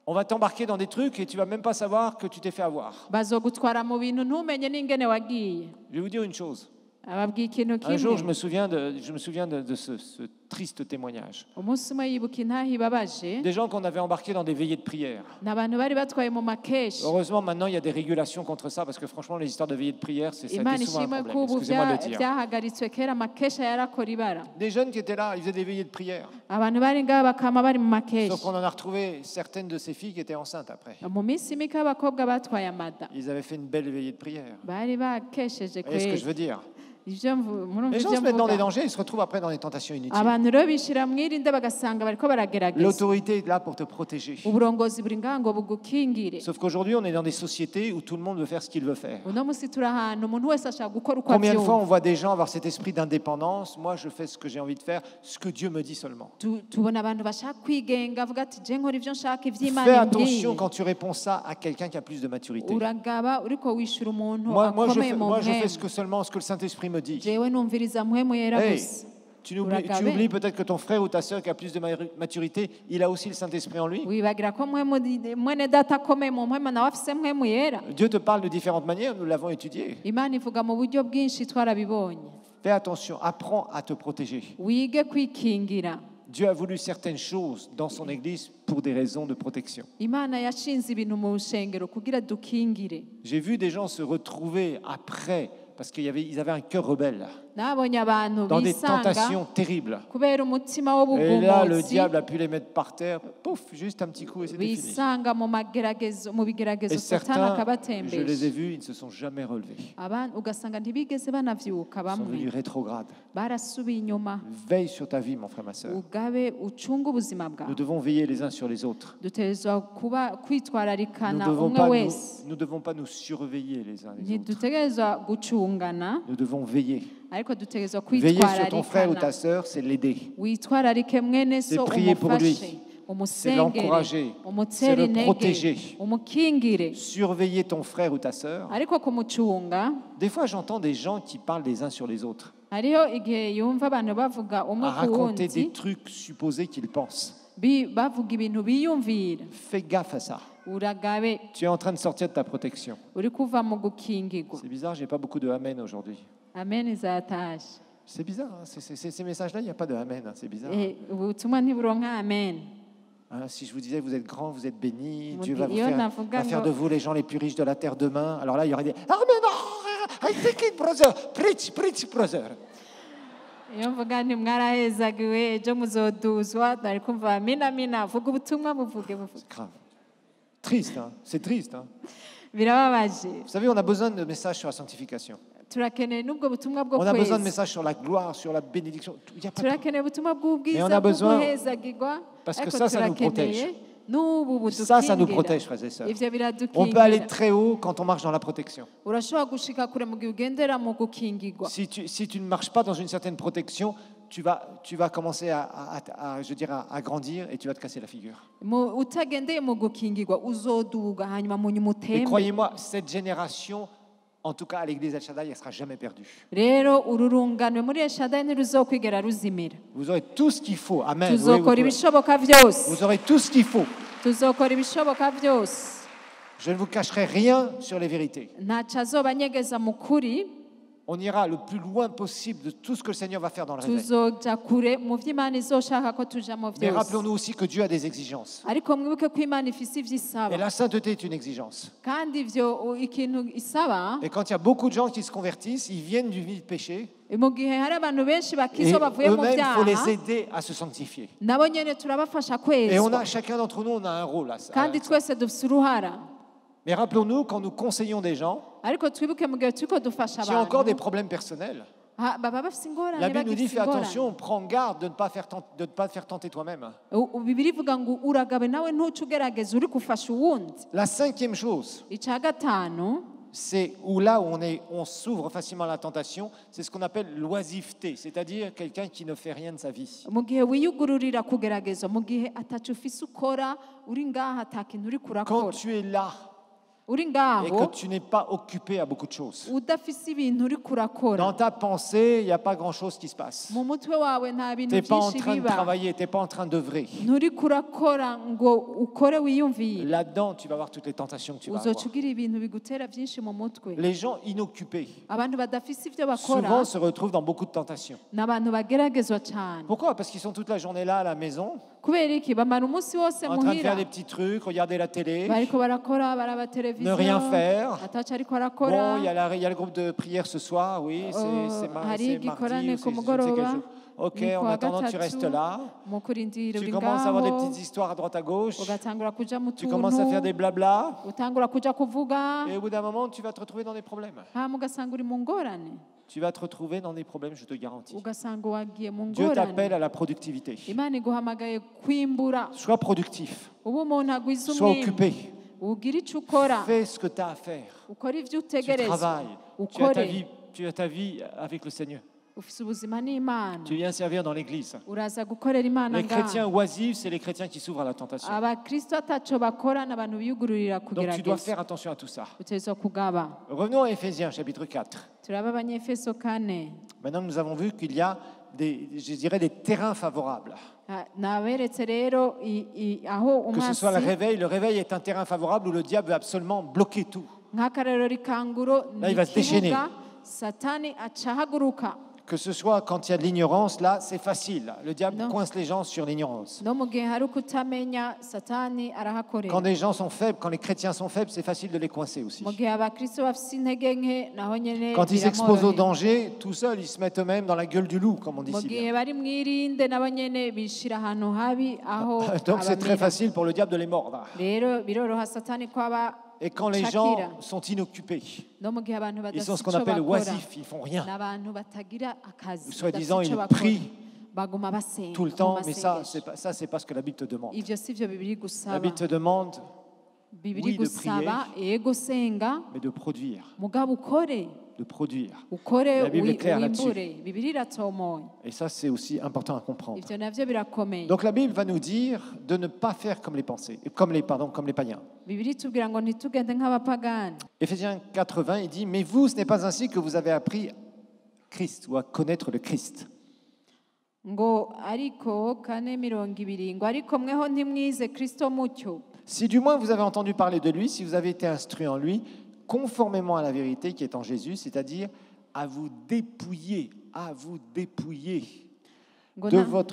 On va t'embarquer dans des trucs et tu vas même pas savoir que tu t'es fait avoir. bazogutwara mu bintu ntumenye n'ingene wagiye Je vais vous dire une chose. ababwiye ikintu Un jour, je kimwe me souviens de ce triste témoignage. umunsi umwe yibuka intahe ibabaje Des gens qu'on avait embarqués dans des veillées de prière. ni abantu bari batwaye mu makeshi Heureusement, maintenant, il y a des régulations contre ça parce que franchement, les histoires de veillées de prière, ça a imana été souvent un ishimwe ko problème. ubu Excusez-moi de le dire. byahagaritswe kera amakesha yarakora ibara Des jeunes qui étaient là, ils faisaient des veillées de prière. abantu bari ngaho bakama bari mu makeshi Sauf qu'on en a retrouvé certaines de ces filles qui étaient enceintes après. mu minsi mike abakobwa batwaye amada Ils avaient fait une belle veillée de prière. bari bakesheje Vous voyez ce que je kweli veux dire? ivyo murumva Les gens ivyo se mettent dans des mvuga dangers, ils se retrouvent après dans des tentations inutiles. abantu rero bishira mwirinde bagasanga bariko baragerageza L'autorité est là pour te protéger. uburongozi buri ngaho ngo bugukingire Sauf qu'aujourd'hui, on est dans des sociétés où tout le monde veut faire ce qu'il veut faire. uno musi turi ahantu umuntu wese ashaka gukora uko Combien de fois on avyumva voit des gens avoir cet esprit d'indépendance? Moi, je fais ce que j'ai envie de faire, ce que Dieu me dit seulement. tubona abantu bashaka kwigenga avuga ati je nkora ivyo nshaka Fais ivy'imana attention imbwiye quand tu réponds ça à quelqu'un qui a plus de maturité. uragaba uriko wishura umuntu Moi, je akomeye fais, mu moi, je fais mpemu seulement ce que le Saint-Esprit me dit. jewe numviriza mpwemu yera Hey, gusa tu oublies peut-être que ton frère ou ta sœur qui a plus de maturité, il a aussi le Saint-Esprit en lui. wibagira ko mwene data akomeye mu mpwemu nawe afise mpwemu yera Dieu te parle de différentes manières, nous l'avons étudié. imana ivuga mu buryo bwinshi twarabibonye Fais attention, apprends à te protéger. wige kwikingira Dieu a voulu certaines choses dans son Église pour des raisons de protection. imana yashinze ibintu mu rushengero kugira dukingire J'ai vu des gens se retrouver après, parce qu'ils avaient un cœur rebelle, nabonye abantu dans des bisanga tentations terribles. kubera umutima Et là, le w'ubugumutsi diable a pu les mettre par terre, pouf, juste un petit coup et c'était fini. bisanga mu bigeragezo Et satani certains, je les ai akabatembesha vus, ils ne se sont jamais relevés. abantu ugasanga ntibigeze banavyuka Ils sont bamwe devenus rétrogrades. barasubiye inyuma Veille sur ta vie, mon frère, ma soeur. ugabe ucunga ubuzima Nous bwawe devons veiller les uns sur les autres. dutegerezwa kuba Nous kwitwararikana ne umwe wese devons pas nous surveiller les uns les autres. ntidutegerezwa gucungana Nous devons veiller. ariko dutegerezwa Veiller sur ton frère ou ta kwitwararikana sœur, c'est l'aider. witwararike mwene C'est so prier pour lui. umufashe C'est umusengere l'encourager. C'est umutere le intege protéger. umukingire Surveiller ton frère ou ta sœur. ariko kumucunga Des fois, j'entends des gens qui parlent les uns sur les autres, hariho igihe yumva abantu bavuga umwe à ku raconter des wundi trucs supposés qu'ils pensent. bavuga ibintu biyumvira Fais gaffe à ça. uragabe Tu es en train de sortir de ta protection. uri kuva mu gukingirwa C'est bizarre, j'ai pas beaucoup de amen aujourd'hui. amen izatashe C'est bizarre, hein, ces messages-là, il n'y a pas de amen, hein, c'est bizarre. ubutumwa ntiburonka amen Hein, si je vous disais, vous êtes grand, vous êtes béni, Mon Dieu va, Dieu, va faire de vous les gens les plus riches de la terre demain. Alors là, il y aurait des Amen, I take it, brother, preach, brother. iyo mvuga nti mwarahezagiwe ejo muzoduzwa ari kumva mina vuga ubutumwa buvuge C'est grave. Triste, hein, c'est triste. Hein. birababaje Vous savez, on a besoin de messages sur la sanctification. turakeneye n'ubwo butumwa bwo On a besoin de kweza messages sur la gloire, sur la bénédiction. Il y a pas de... turakeneye ubutumwa Mais on bw'ubwiza a bwo besoin- guhezagirwa Parce que ariko ça nous turakeneye protège. n'ubu Ça nous budukingira protège, frères et sœurs. ivyo On peut aller biradukingira très haut quand on marche dans la protection. urashobora gushika kure mu gihe ugendera mu gukingirwa Si tu ne marches pas dans une certaine protection, tu vas commencer à grandir et tu vas te casser la figure. utagendeye mu gukingirwa uzoduga hanyuma mu nyuma Et utembe croyez-moi, cette génération, en tout cas à l'église El Shaddai, elle ne sera jamais perdue. rero ururunganwe muri eshadari ntiruzokwigera ruzimira Vous aurez tout ce qu'il faut. Amen. Oui, tuzokora ibishoboka byose vous aurez tout ce qu'il faut. tuzokora ibishoboka byose Je ne vous cacherai rien sur les vérités. ntacyo azoba anyegeza mu kuri On ira le plus loin possible de tout ce que le Seigneur va faire dans le réveil. tuzoja kure mu vyo Imana izoshaka ko tujamo Mais vyose rappelons-nous aussi que Dieu a des exigences. ariko mwibuke ko Imana ifise ivyo Et isaba la sainteté est une exigence. kandi ivyo ikintu isaba Et quand il y a beaucoup de gens qui se convertissent, ils viennent du vie de péché. mu gihe hari abantu benshi Et bakizwa bavuye mu eux-mêmes, il faut vyaha les aider à se sanctifier. nabo nyene turabafasha Et on kwezwa a, chacun d'entre nous, on a un rôle à ça. kandi twese dufise uruhara Mais rappelons-nous, quand nous conseillons des gens ariko twibuke mu gihe turiko dufasha qui ont encore des abantu problèmes personnels, baba bafise ingorane la Bible nous dit, bagifise fais ingorane attention, prends garde de ne pas te faire tenter toi-même. Bibiri ivuga ngo uragabe nawe ntuce ugerageza uri gufasha uwundi La cinquième chose, ica gatanu c'est là où on s'ouvre facilement à la tentation, c'est ce qu'on appelle l'oisiveté, c'est-à-dire quelqu'un qui ne fait rien de sa vie. mu gihe wiyugururira kugerageza mu gihe atacu ufise ukora uri ngaha ata kintu uri Quand kurakora tu es là uri et ngaho que tu n'es pas occupé à beaucoup de choses, udafise ibintu uri dans kurakora ta pensée, il n'y a pas grand-chose qui se passe. mu mutwe wawe nta Tu bintu n'es pas en byinshi train de biba travailler, tu n'es pas en train d'œuvrer. nturi kurakora ngo ukore wiyumvire Là-dedans, tu vas voir toutes les tentations que tu vas uzoca avoir. ugira ibintu bigutera byinshi mu mutwe Les gens inoccupés, abantu badafise ibyo bakora souvent se retrouvent dans beaucoup de tentations. ni abantu bageragezwa cyane Pourquoi? Parce qu'ils sont toute la journée là à la maison, kubera iki bamara umunsi wose en train de faire muhira des petits trucs, regarder la télé. bariko barakora baraba televiziyo Ne rien faire. ataco ariko Bon, arakora il y a le groupe de prière ce soir, oui, c'est hari c'est igikorane mardi, ou ku c'est je ne sais quel mugoroba jour. Ok, ni en kuwa attendant, tu gatatu, restes là. mu kurindira Tu uri commences à avoir des ngaho petites histoires à droite à gauche. ugatangura kuja mu Tu commences à faire des tuntu blabla. utangura kuja kuvuga Et au bout d'un moment, tu vas te retrouver dans des problèmes. hama ugasanga uri mu ngorane Tu vas te retrouver dans des problèmes, je te garantis. ugasanga wagiye mu Dieu t'appelle ngorane à la productivité. imana iguhamagaye kwimbura Sois productif. uba umuntu agwiza Sois umwimbu occupé. ugira ico ukora Fais ce que tu as à faire. ukora ivyo Tu utegerezwa travailles. Tu as ta ukore vie, tu as ta vie avec le Seigneur. ufise ubuzima n'imana Tu viens servir dans l'église. uraza gukorera imana Les chrétiens ngaho oisifs, c'est les chrétiens qui s'ouvrent à la tentation. abakristo ataco bakora ni abantu biyugururira Donc tu dois kugerageza faire attention à tout ça. utegerezwa kugaba Revenons à Éphésiens chapitre 4. turaba abanyefeso 4 Maintenant, nous avons vu qu'il y a je dirais des terrains favorables. naberetse rero aho Que ce soit umwasi le réveil est un terrain favorable où le diable veut absolument bloquer tout. nk'akarero rikanguro Là, il ni va se déchaîner. ikibuga satani aca ahaguruka Que ce soit quand il y a de l'ignorance, là, c'est facile. Le diable Non. coince les gens sur l'ignorance. no mu gihe hari ukutamenya satani arahakorera Quand des gens sont faibles, quand les chrétiens sont faibles, c'est facile de les coincer aussi. mu gihe abakristo bafise intege nke naho nyene Quand ils s'exposent au biramworohera. danger, tout seuls, ils se mettent eux-mêmes dans la gueule du loup, comme on dit mu si gihe bien. bari mwirinde nabo nyene bishira ahantu habi aho Donc c'est très abamira. facile pour le diable de les mordre. rero biroroha satani ko aba Et quand les gens sont inoccupés, no mu gihe abantu ils sont ce qu'on badafise ico appelle bakora oisifs, ils font rien. ni abantu batagira akazi Soi-disant, badafise ico ils bakora. prient baguma basenga tout le mu temps, mais masengesho. c'est pas ce que la Bible te demande. ivyo sivyo bibiri La gusaba Bible te demande, bibiri oui, de gusaba ego senga mais de produire, mugabo ukore de produire. ukore La Bible est claire wimbure bibiri iratomoye Et ça, c'est aussi important à comprendre. ivyo navyo birakomeye Donc la Bible va nous dire de ne pas faire comme les pensées, comme les païens. bibiri tubwira ngo ntitugende nk'abapagani Éphésiens 4:20, il dit, mais vous, ce n'est pas ainsi que vous avez appris Christ ou à connaître le Christ. ngo ariko 4:20 ngo ariko mweho ntimwize kristo mutyo Si du moins vous avez entendu parler de lui, si vous avez été instruit en lui, conformément à la vérité qui est en Jésus, c'est-à-dire à vous dépouiller ngo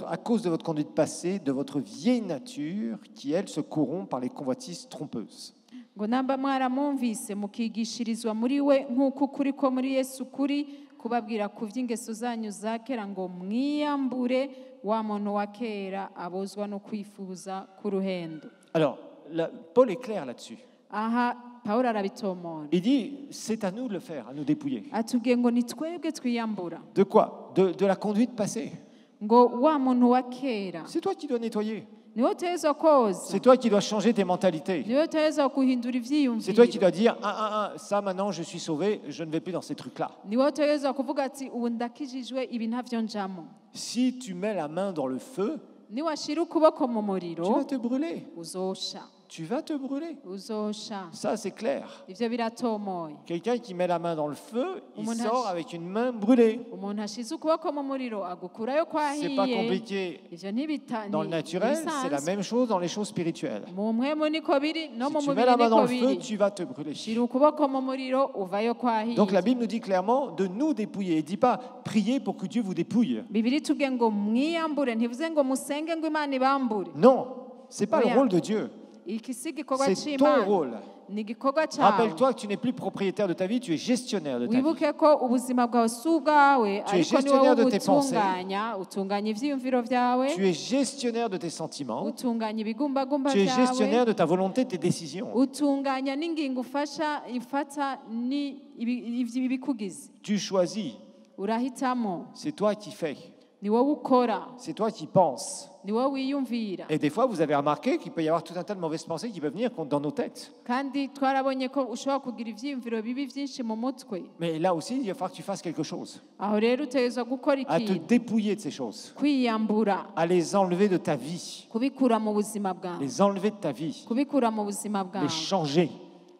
à cause de votre conduite passée, de votre vieille nature qui, elle, se corrompt par les convoitises trompeuses. ngo namba mwaramwumvise mukigishirizwa muri we nk'uko ukuri ko muri yesu kuri kubabwira ku vy'ingeso zanyu za kera ngo mwiyambure wa muntu wa kera abozwa no kwifuza k'uruhendo. Alors, Paul est clair là-dessus. aha pawulo arabitomora Il dit, c'est à nous de le faire, à nous dépouiller. atubwiye ngo ni twebwe twiyambura De quoi? De la conduite passée. ngo wa muntu wa kera C'est toi qui dois nettoyer. niwe utegerezwa koza C'est toi qui dois changer tes mentalités. niwe utegerezwa guhindura C'est toi qui ivyiyumviro dois dire, ça maintenant je suis sauvé, je ne vais plus dans ces trucs-là. niwe utegerezwa kuvuga ati ubu ndakijijwe ibi ntavyo njamo Si tu mets la main dans le feu, niwashira ukuboko mu tu muriro vas te brûler. uzosha tu vas te brûler. uzosha. Ça, c'est clair. Ivyo biratomoye. Quelqu'un qui met la main dans le feu, il Umuntu sort ash- avec une main brûlée. Umuntu ashize ukuboko mu muriro agukurayo C'est pas kwahiye. compliqué Ivyo ntibita- dans le ni- naturel, c'est la ntibisanzwe. même chose dans les choses spirituelles. Mu mpwemu niko biri no mu Si tu mets mubiri la main dans niko le feu, biri. tu vas te brûler. Shira ukuboko mu muriro uvayo kwahiye. Donc la Bible nous dit clairement de nous dépouiller. Il ne dit pas priez pour que Dieu vous dépouille. Bibiri tubwiye ngo mwiyambure ntivuze ngo musenge ngo Imana ibambure. Non, ce n'est pas le Oui, rôle de Dieu. Iki si igikorwa C'est ton c'Imana. rôle. Ni igikorwa cawe. Rappelle-toi que tu n'es plus propriétaire de ta vie, tu es gestionnaire de ta vie. wibuke ko ubuzima bwawe si ubwawe Tu es ariko ni wowe gestionnaire de tes ubutunganya utunganya ivyiyumviro vyawe Tu es gestionnaire de tes sentiments. utunganya ibigumbagumba Tu es gestionnaire vyawe de ta volonté, de tes décisions. utunganya n'ingingo ifata ibikugize Tu choisis. urahitamo C'est toi qui fais. ni wowe ukora C'est toi qui penses. ni wowe wiyumvira Et des fois, vous avez remarqué qu'il peut y avoir tout un tas de mauvaises pensées qui peuvent venir dans nos têtes. kandi twarabonye ko ushobora kugira ivyiyumviro bibi vyinshi mu mutwe Mais là aussi, il va falloir que tu fasses quelque chose. aho rero utegerezwa gukora À te ikintu dépouiller de ces choses. kwiyambura À les enlever de ta vie. kubikura mu buzima bwawe Les enlever de ta vie. kubikura mu buzima Les bwawe changer.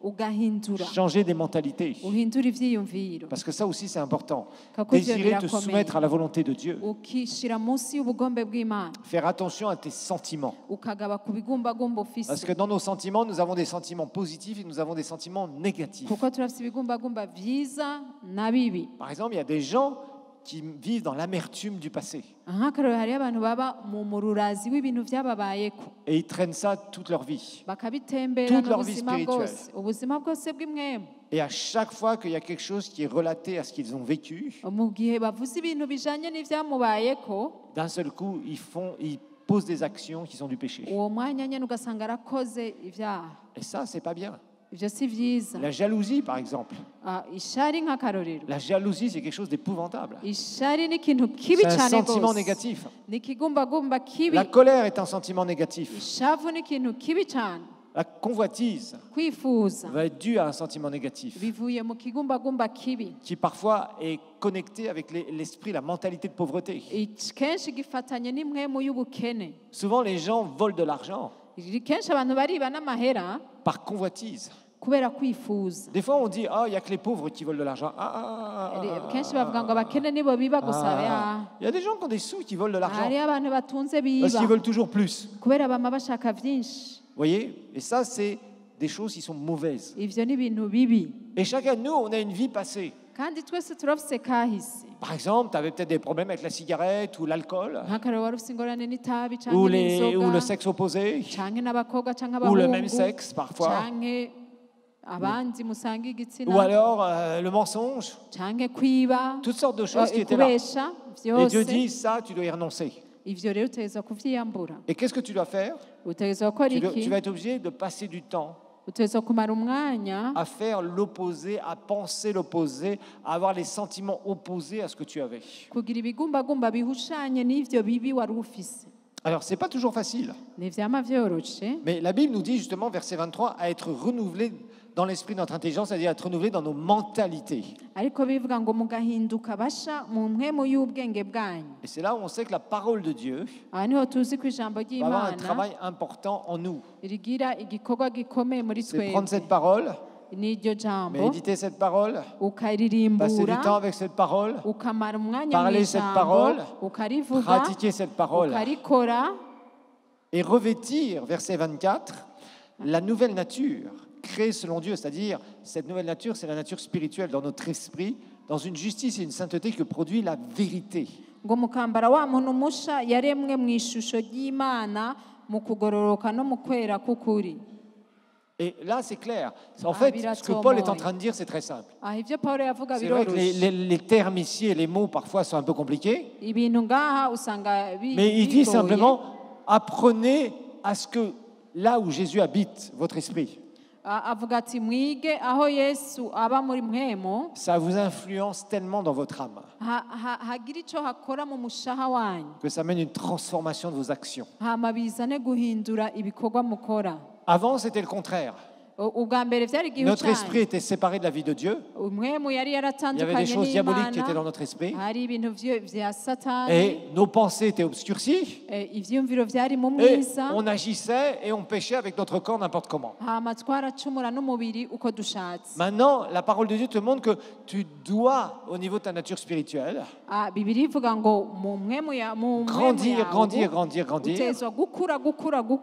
ugahindura Changer des mentalités. uhindura ivyiyumviro Parce que ça aussi, c'est important. Kako ivyo Désirer te birakomeye. soumettre à la volonté de Dieu. ukishira munsi y'ubugombe bw'Imana Faire attention à tes sentiments. ukagaba ku bigumbagumba Parce ufise que dans nos sentiments, nous avons des sentiments positifs et nous avons des sentiments négatifs. kuko turafise ibigumbagumba vyiza na bibi Par exemple, il y a des gens qui vivent dans l'amertume du passé. nk'akarero hariyo abantu baba mu rurazi w'ibintu vyababayeko Et ils traînent ça toute leur vie. bakabitembera Toute leur vie n'ubuzima spirituelle. bwose ubuzima bwose bw'imwemu Et à chaque fois qu'il y a quelque chose qui est relaté à ce qu'ils ont vécu, mu gihe bavuze ibintu bijanye n'ivyamubayeko d'un seul coup, ils posent des actions qui sont du péché. uwo mwanya nyene ugasanga arakoze ivyaha Et ça, c'est pas bien. ivyo si vyiza La jalousie, par exemple. ishari nk'akarorero La jalousie, c'est quelque chose d'épouvantable. ishari ni ikintu kibi C'est un cane sentiment gose négatif. ni ikigumbagumba kibi La colère est un sentiment négatif. ishavu ni ikintu kibi cane La convoitise kwifuza va être due à un sentiment négatif bivuye mu kigumbagumba kibi qui parfois est connecté avec l'esprit, la mentalité de pauvreté. kenshi gifatanye n'imwemu y'ubukene Souvent, les gens volent de l'argent kenshi abantu bariba n'amahera par convoitise. kubera kwifuza Des fois, on dit, ah, il n'y a que les pauvres qui volent de l'argent. kenshi bavuga ngo abakene nibo biba gusa Il y a des gens qui ont des sous qui volent de l'argent hariyo abantu batunze parce biba qu'ils veulent toujours plus. kubera bama bashaka vyinshi Vous voyez? Et ça, c'est des choses qui sont mauvaises. ivyo ni ibintu bibi Et chacun de nous, on a une vie passée. kandi twese turafise kahise Par exemple, tu avais peut-être des problèmes avec la cigarette ou l'alcool, nk'akarero wari ufise ingorane n'itabi canke ou le n'inzoga sexe opposé, canke n'abakobwa canke ou le abahungu même sexe parfois, canke abandi musanga ou igitsina alors le mensonge, canke kwiba toutes sortes de choses qui étaient là. kubesha Et Dieu vyose dit, ça, tu dois y renoncer. ivyo rero utegerezwa kuvyiyambura Et qu'est-ce que tu dois faire? utegerezwa gukora Tu iki vas être obligé de passer du temps utegerezwa kumara umwanya à faire l'opposé, à penser l'opposé, à avoir les sentiments opposés à ce que tu avais. kugira ibigumbagumba bihushanye n'ivyo bibi wari ufise Alors, c'est pas toujours facile, ntivyama vyoroshe mais la Bible nous dit justement, verset 23, à être renouvelé dans l'esprit de notre intelligence, c'est-à-dire être renouvelé dans nos mentalités. ariko bivuga ngo mugahinduka basha mu mpwemu y'ubwenge bwanyu Et c'est là où on sait que la parole de Dieu aha niho tuzi ko ijambo va avoir un ry'imana travail important en nous. rigira igikorwa gikomeye muri C'est prendre twebwe cette parole, n'iryo jambo méditer cette parole, passer du ukaririmbura temps avec cette parole, ukamara umwanya mu Parler cette ijambo parole, ukarivuga pratiquer cette parole ukarikora et revêtir, verset 24, la nouvelle nature créée selon Dieu, c'est-à-dire cette nouvelle nature, c'est la nature spirituelle dans notre esprit, dans une justice et une sainteté que produit la vérité. ngo mukambara wa muntu musha yaremwe mu ishusho ry'Imana mu kugororoka no mu kwera k'ukuri Et là, c'est clair. En fait, ce que Paul est en train de dire, c'est très simple. aha ivyo Pawulo yavuga C'est vrai que biroroshe les termes ici et les mots parfois sont un peu compliqués, ibintu ngaha usanga mais il dit bigoye. simplement, apprenez à ce que là où Jésus habite, votre esprit, avuga ati mwige aho Yesu aba muri mpwemo ça vous influence tellement dans votre âme hagira ico hakora mu mushaha wanyu que ça mène une transformation de vos actions. hama bizane guhindura ibikorwa mukora Avant, c'était le contraire. ubwa mbere byari igihu Notre cyanyu esprit était séparé de la vie de Dieu. umwemu yari Il y avait des yaratandukanye choses diaboliques qui étaient dans n'imana notre esprit. hari ibintu vya satani Et nos pensées étaient obscurcies. ivyumviro vyari mu Et mwiza on agissait et on péchait avec notre corps n'importe comment. hama twaracumura n'umubiri uko dushatse Maintenant, la parole de Dieu te montre que tu dois, au niveau de ta nature spirituelle, bibiri ivuga ngo mu mwemu grandir, grandir, grandir, grandir, utezwa gukura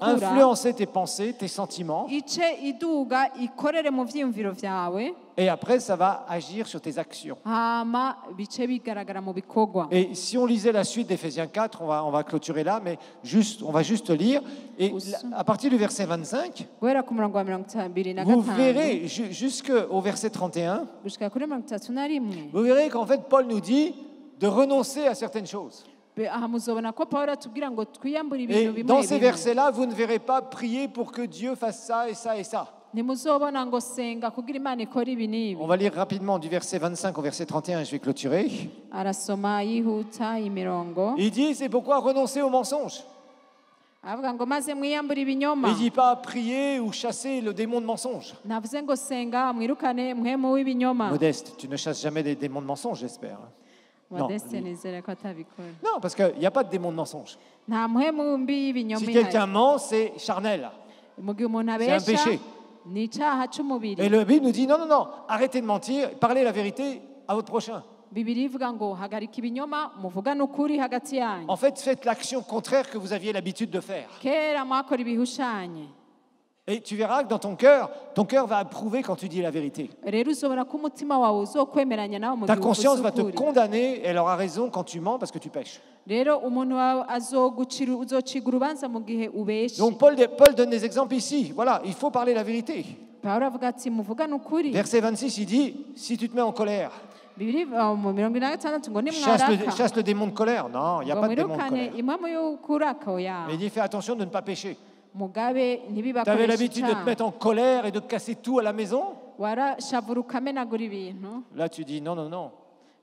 influencer tes pensées, tes sentiments, ice iduga ikorere mu vyiyumviro vyawe et après, ça va agir sur tes actions. hama bice bigaragara mu bikorwa Et si on lisait la suite d'Éphésiens 4, on va clôturer là, mais on va juste lire. Et à partir du verset 25, guhera ku murongo wa 25 vous verrez jusqu'au verset 31, gushika kuri 31 vous verrez qu'en fait, Paul nous dit de renoncer à certaines choses. aha muzobona ko Pawulo atubwira ngo twiyambure Et ibintu bimwe dans ces bimwe versets-là, vous ne verrez pas prier pour que Dieu fasse ça et ça et ça. ntimuzobona ngo senga kugira imana ikora ibi n'ibi On va lire rapidement du verset 25 au verset 31, je vais clôturer. arasoma yihuta imirongo Il dit, c'est pourquoi renoncer aux mensonges. avuga ngo maze mwiyambure ibinyoma Il ne dit pas prier ou chasser le démon de mensonge. navuze ngo senga mwirukane mwemu w'ibinyoma Modeste, tu ne chasses jamais des démons de mensonge, j'espère. Non, modeste lui. nizere ko atabikora Non, parce qu'il n'y a pas de démon de mensonge. nta muhemu mbi y'ibinyoma Si ihari quelqu'un ment, c'est charnel. mu gihe umuntu C'est un abesha péché. ni icyaha cy'umubiri Et la Bible nous dit, non, non, non, arrêtez de mentir, parlez la vérité à votre prochain. bibiri ivuga ngo hagarika ibinyoma muvugane ukuri hagati yanyu En fait, faites l'action contraire que vous aviez l'habitude de faire. kera mwakora ibihushanye Et tu verras que dans ton cœur va approuver quand tu dis la vérité. rero uzobona ko umutima wawe uzokwemeranya nawe mu Ta gihe conscience uvuze va te ukuri condamner et elle aura raison quand tu mens parce que tu pêches. rero umuntu wawe uzociga urubanza mu gihe ubeshe Donc Paul donne des exemples ici. Voilà, il faut parler la vérité. pawulo avuga ati muvugane ukuri Verset 26, il dit, si tu te mets en colère, bibiri mu 26 ngo nimwaraka chasse le démon de colère. Non, il n'y a ngo pas de démon de mwirukane colère. impamvu y'ukuraka oya Mais il dit, fais attention de ne pas pécher. mugabe Tu avais ntibibakoreshe l'habitude de te icyaha mettre en colère et de casser tout à la maison. warashavura ukamenagura ibintu Là, tu dis, non, non, non.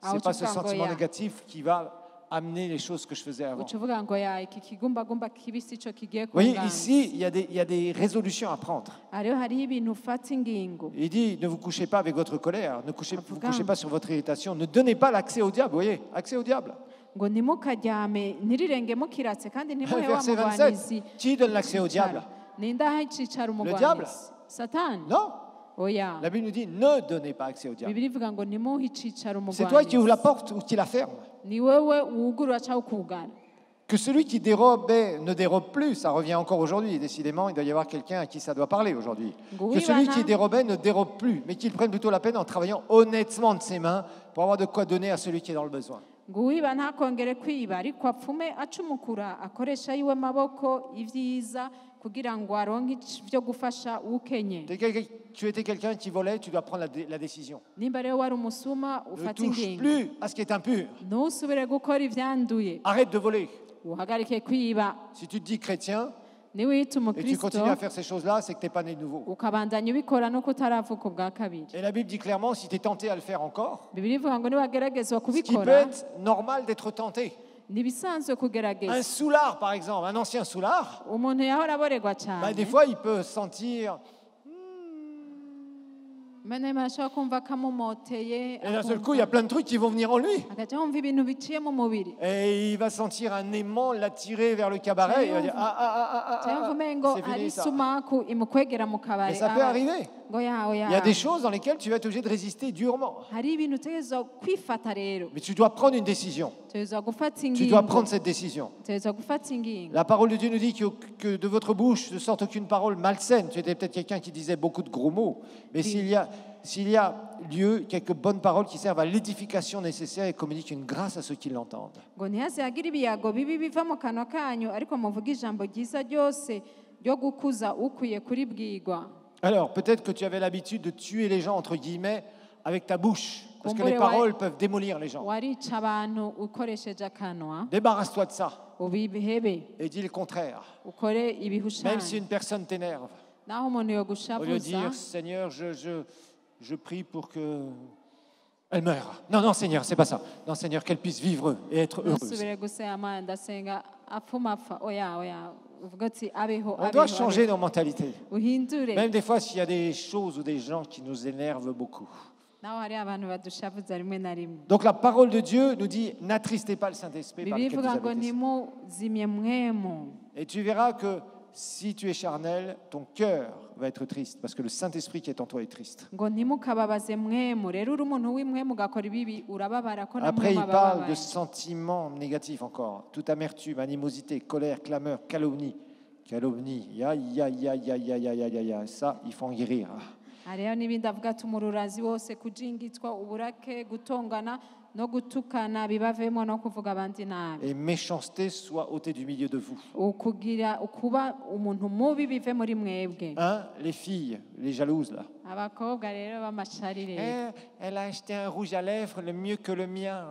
Ah, Ce n'est tu pas ce prends sentiment Goya. négatif qui va amener les choses que je faisais avant. uca uvuga ngo ya iki kigumbagumba kibisi cyo kigiye Vous voyez, kunganza ici, il y a des résolutions à prendre. hariho ibintu ufata ingingo Il dit, ne vous couchez pas avec votre colère, ne vous Avuga. couchez pas sur votre irritation, ne donnez pas l'accès au diable, vous voyez, accès au diable. ngo ntimukaryame ntirirenge mukiratse kandi ntimuhe wa Verset mugwanizi 27, qui donne l'accès au diable? ninde aha icicaro diable? umugwanizi satani Non, oya la Bible nous dit, ne donnez pas accès au diable. bibiri ivuga ngo ntimuhe icicaro C'est toi qui ouvres la umugwanizi porte ou qui la ferme. ni wewe wugurura cyangwa ukugana Que celui qui dérobait ne dérobe plus, ça revient encore aujourd'hui. Décidément, il doit y avoir quelqu'un à qui ça doit parler aujourd'hui. Oui, Que celui voilà. qui dérobait ne dérobe plus, mais qu'il prenne plutôt la peine en travaillant honnêtement de ses mains pour avoir de quoi donner à celui qui est dans le besoin. ngo uwiba ntakongere kwiba ariko apfume acumukura akoresha yiwe maboko ibyiza kugira ngo aronke ibyo gufasha ukenye Tu étais quelqu'un qui volait, tu dois prendre la décision. nimba rero wari umusuma Ne ufata touche ingingo plus à ce qui est impur. ntusubire gukora ibyanduye Arrête de voler. uhagarike kwiba Si tu te dis chrétien niwita et tu umukristo continues à faire ces choses-là, c'est que tu n'es pas né de nouveau. ukabandanya ubikora nuko utaravuka ubwa kabiri Et la Bible dit clairement, si tu es tenté à le faire encore, bibiri ivuga ngo niwageragezwa ce qui peut kubikora être normal d'être tenté. ntibisanzwe kugerageza Un soulard, par exemple, un ancien soulard, umuntu yahora aborerwa bah, cyane des fois, il peut sentir. mene ashobora kumva kamumoteye Et d'un seul coup, il y a plein de trucs qui vont venir en lui. agaca yumva ibintu biciye mu mubiri Et il va sentir un aimant l'attirer vers le cabaret. Et il va dire cyangwa umengo c'est ari fini ça. sumaku imukwegera mu Et kabari ça peut arriver. ngo ya oya Il y a des choses dans lesquelles tu vas être obligé de résister durement. hari ibintu utegerezwa kwifata rero Mais tu dois prendre une décision. utegerezwa gufata Tu ingingo dois prendre cette décision. utegerezwa gufata ingingo La parole de Dieu nous dit que de votre bouche ne sorte aucune parole malsaine. Tu étais peut-être quelqu'un qui disait beaucoup de gros mots. Mais s'il y a lieu, quelques bonnes paroles qui servent à l'édification nécessaire et communiquent une grâce à ceux qui l'entendent. ngo ntihazagire ibiyago bibi biva mu kanwa kanyu ariko muvuge ijambo ryiza ryose ryo gukuza ukwiye kuribwirwa Alors, peut-être que tu avais l'habitude de tuer les gens, entre guillemets, avec ta bouche. Parce que Kumbure les paroles peuvent démolir les gens. warica abantu ukoresheje akanwa Débarrasse-toi de ça ubihebe et dis le contraire. ukore Même si ibihushanya une personne t'énerve, naho umuntu au lieu de yogushavuza dire Seigneur, je prie pour que elle meure. Non, non, Seigneur, c'est pas ça. Non, Seigneur, qu'elle puisse vivre et être heureuse. ntusubire gusema ndasenga apfuma apfa oya uvuga uti abeho On doit abeho changer nos mentalités. uhindure Même des fois, s'il y a des choses ou des gens qui nous énervent beaucoup. naho hari abantu badushavuza rimwe na rimwe Donc la parole de Dieu nous dit, n'attristez pas le Saint-Esprit par bibiliya lequel vous ivuga ngo avez été saints. ntimuzimye mwemu Et tu verras que si tu es charnel, ton cœur va être triste parce que le Saint-Esprit qui est en toi est triste. ngo ntimukababaze mwemu rero uri umuntu w'imwemu ugakora ibibi urababara ko na Après, mwemu il parle abababaye de sentiments négatifs encore. Toute amertume, animosité, colère, clameur, calomnie. Calomnie. Ya, ya, ya, ya, ya, ya, ya, ya, ya. Ça, il faut en guérir. hariho n'ibindi avuga ati umururazi wose kujingitwa uburake gutongana no gutukana bibavemo no kuvuga abandi nabi Et méchanceté soit ôtée du milieu de vous. ukuba umuntu mubi bive muri mwebwe Hein, les filles, les jalouses là. abakobwa rero b'amashari rero Elle a acheté un rouge à lèvres le mieux que le mien.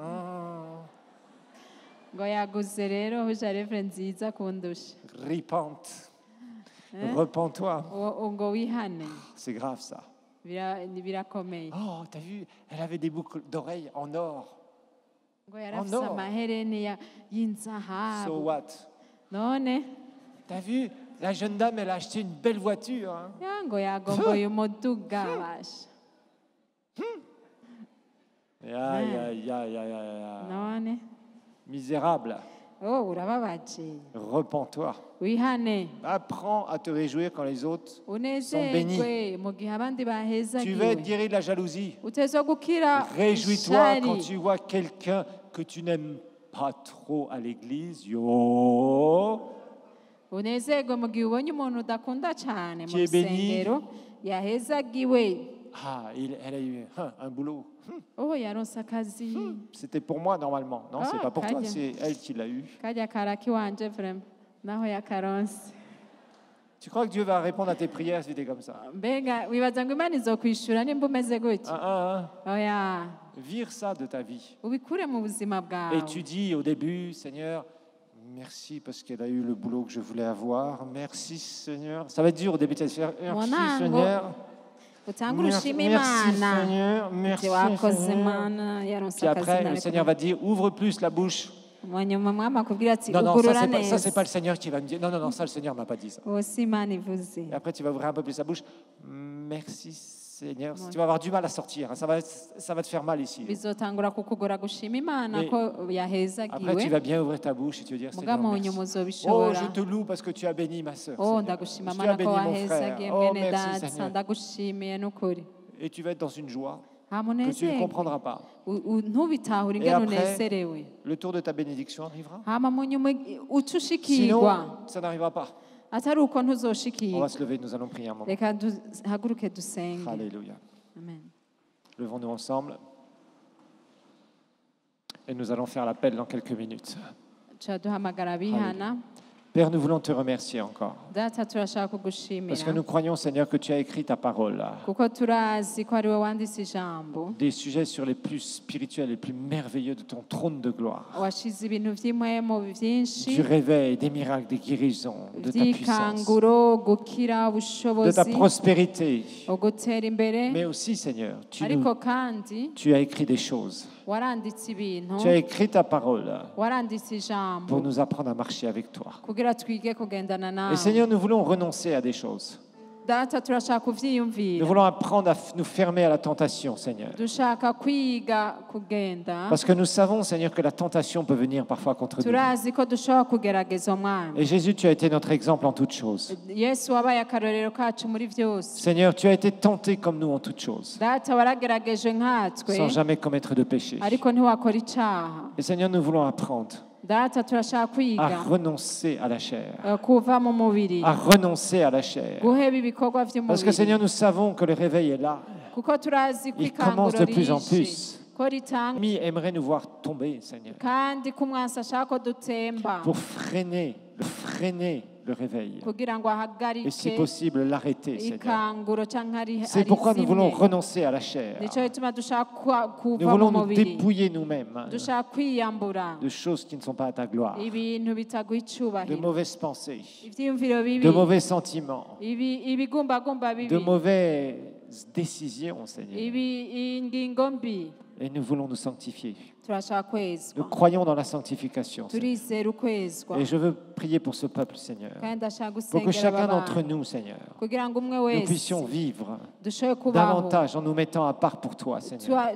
ngo yaguze rero hujarevure nziza kundusha Repente. Repens-toi. ngo wihane C'est grave ça. birakomeye Oh, t'as vu, elle avait des boucles d'oreilles en or. ngo yarafise or. amahereni So y'inzahabu what? none T'as vu, la jeune dame, elle a acheté une belle voiture. Hein. ngo yagomboye umuduga basha Ya, ya, ya, ya, ya, ya. none Misérable, urababaje repens-toi. wihane Apprends à te réjouir quand les autres. unezerwe mu gihe abandi Tu vas être bahezagiwe guéri de la jalousie. uteza gukira Réjouis-toi quand ishari tu vois quelqu'un que tu n'aimes pas trop à l'église. Yo. unezerwe mu gihe ubonye umuntu udakunda cyane mu Qui est béni. rusengero yahezagiwe Ah, elle a eu un boulot. yaronse akazi C'était pour moi normalement. Non, c'est Ah, pas pour toi, Kadia. c'est elle qui l'a eu. kajya karaki wanje vrema naho yakaronse Tu crois que Dieu va répondre à tes prières si tu es comme ça? mbega wibaza ngo imana izokwishura nimba umeze gutya oya Vire ça de ta vie. ubikure mu buzima Et bwawe tu dis au début, Seigneur, merci parce qu'elle a eu le boulot que je voulais avoir. Merci Seigneur. Ça va être dur au début de cette faire. Merci Mwanangu, Seigneur. utangure ushime Merci imana Seigneur. Merci uti wakoze Seigneur. imana yaronse Puis akazi après, le nawe Seigneur va dire, ouvre plus la bouche. mwanyuma mwami akubwira ati Non, non, ugurura ça, neza c'est pas le Seigneur qui va me dire. Non, non, non, ça, le Seigneur m'a pas dit ça. uwo si imana ivuze Et après, tu vas ouvrir un peu plus la bouche. Merci Seigneur. Tu vas avoir du mal à sortir. Hein. Ça va te faire mal ici. bizotangura kukugora gushima imana Et ko Après, tu yahezagiwe vas bien ouvrir ta bouche et tu vas dire, muga Seigneur, mu merci. nyuma Oh, uzobishobora je te loue parce que tu as béni ma sœur. oh Seigneur. ndagushima Tu as mana ko béni mon frère. wahezagiye Oh, mwene merci data Seigneur. ndagushimiye n'ukuri Et tu vas être dans une joie que tu ne hamunezerwe comprendras pas. ntubitahure Et ingene après, unezerewe le tour de ta bénédiction arrivera. hama mu nyuma uca Sinon, ushikirwa ça n'arrivera pas. atari uko On va ntuzoshikirwa se lever, nous allons prier un moment. reka duhaguruke dusenge Alléluia. amen Levons-nous ensemble. Et nous allons faire l'appel dans quelques minutes. tuca duhamagara abihana Père, nous voulons te remercier encore. data turashaka Parce que kugushimira nous croyons, Seigneur, que tu as écrit ta parole là. kuko turazi ko ari we wanditse ijambo Des sujets sur les plus spirituels, les plus merveilleux de ton trône de gloire. washize ibintu by'imwemo byinshi Du réveil, des miracles, des guérisons, de ta puissance, by'ikanguro gukira de ta ubushobozi prospérité. ugutera imbere Mais aussi, Seigneur, ariko kandi tu as écrit des choses. waranditse ibintu Tu as écrit ta parole waranditse pour ijambo nous apprendre à marcher avec toi. kugira twige kugendana Et nawe Seigneur, nous voulons renoncer à des choses. data turashaka Nous kuvyiyumvira voulons apprendre à nous fermer à la tentation, Seigneur. dushaka kwiga kugenda Parce que nous savons, Seigneur, que la tentation peut venir parfois contre nous. turazi ko dushobora kugerageza umwami Et Jésus, tu as été notre exemple en toutes choses. yesu wabaye akarorero kacu muri byose Seigneur, tu as été tenté comme nous en toutes choses, data waragerageje nkatwe sans jamais commettre de péché. ariko ntiwakora icyaha Et Seigneur, nous voulons apprendre data turashaka à kwiga renoncer à la chair, kuva mu mubiri à renoncer à la chair. guheba ibikorwa Parce que by'umubiri Seigneur, nous savons que le réveil est là. kuko turazi ko Il commence ikanguro de plus en rishe plus. ko ritanga L'ennemi aimerait nous voir tomber, Seigneur, kandi ko umwansi ashaka ko dutemba pour freiner le réveil. kugira ngo Et si ahagarike possible, l'arrêter, Seigneur. ikanguro cyangwa C'est pourquoi nous voulons arizimye renoncer à la chair. nicyo gituma dushaka Nous kuva mu voulons nous mubiri dépouiller nous-mêmes dushaka kwiyambura de choses qui ne sont pas à ta gloire, ibintu bitaguha de icyubahiro mauvaises pensées, ibyiyumviro bibi de mauvais sentiments, ibigumbagumba bibi de mauvaises décisions, Seigneur. ingingo mbi Et nous voulons nous sanctifier. turashaka Nous kwezwa croyons dans la sanctification. Seigneur. turizera ukwezwa Et je veux prier pour ce peuple, Seigneur. kandi ndashaka Pour que gusengera chacun aba d'entre bantu nous, Seigneur, kugira ngo umwe nous wese puissions vivre dushobore kubaho davantage en nous mettant à part pour toi, Seigneur.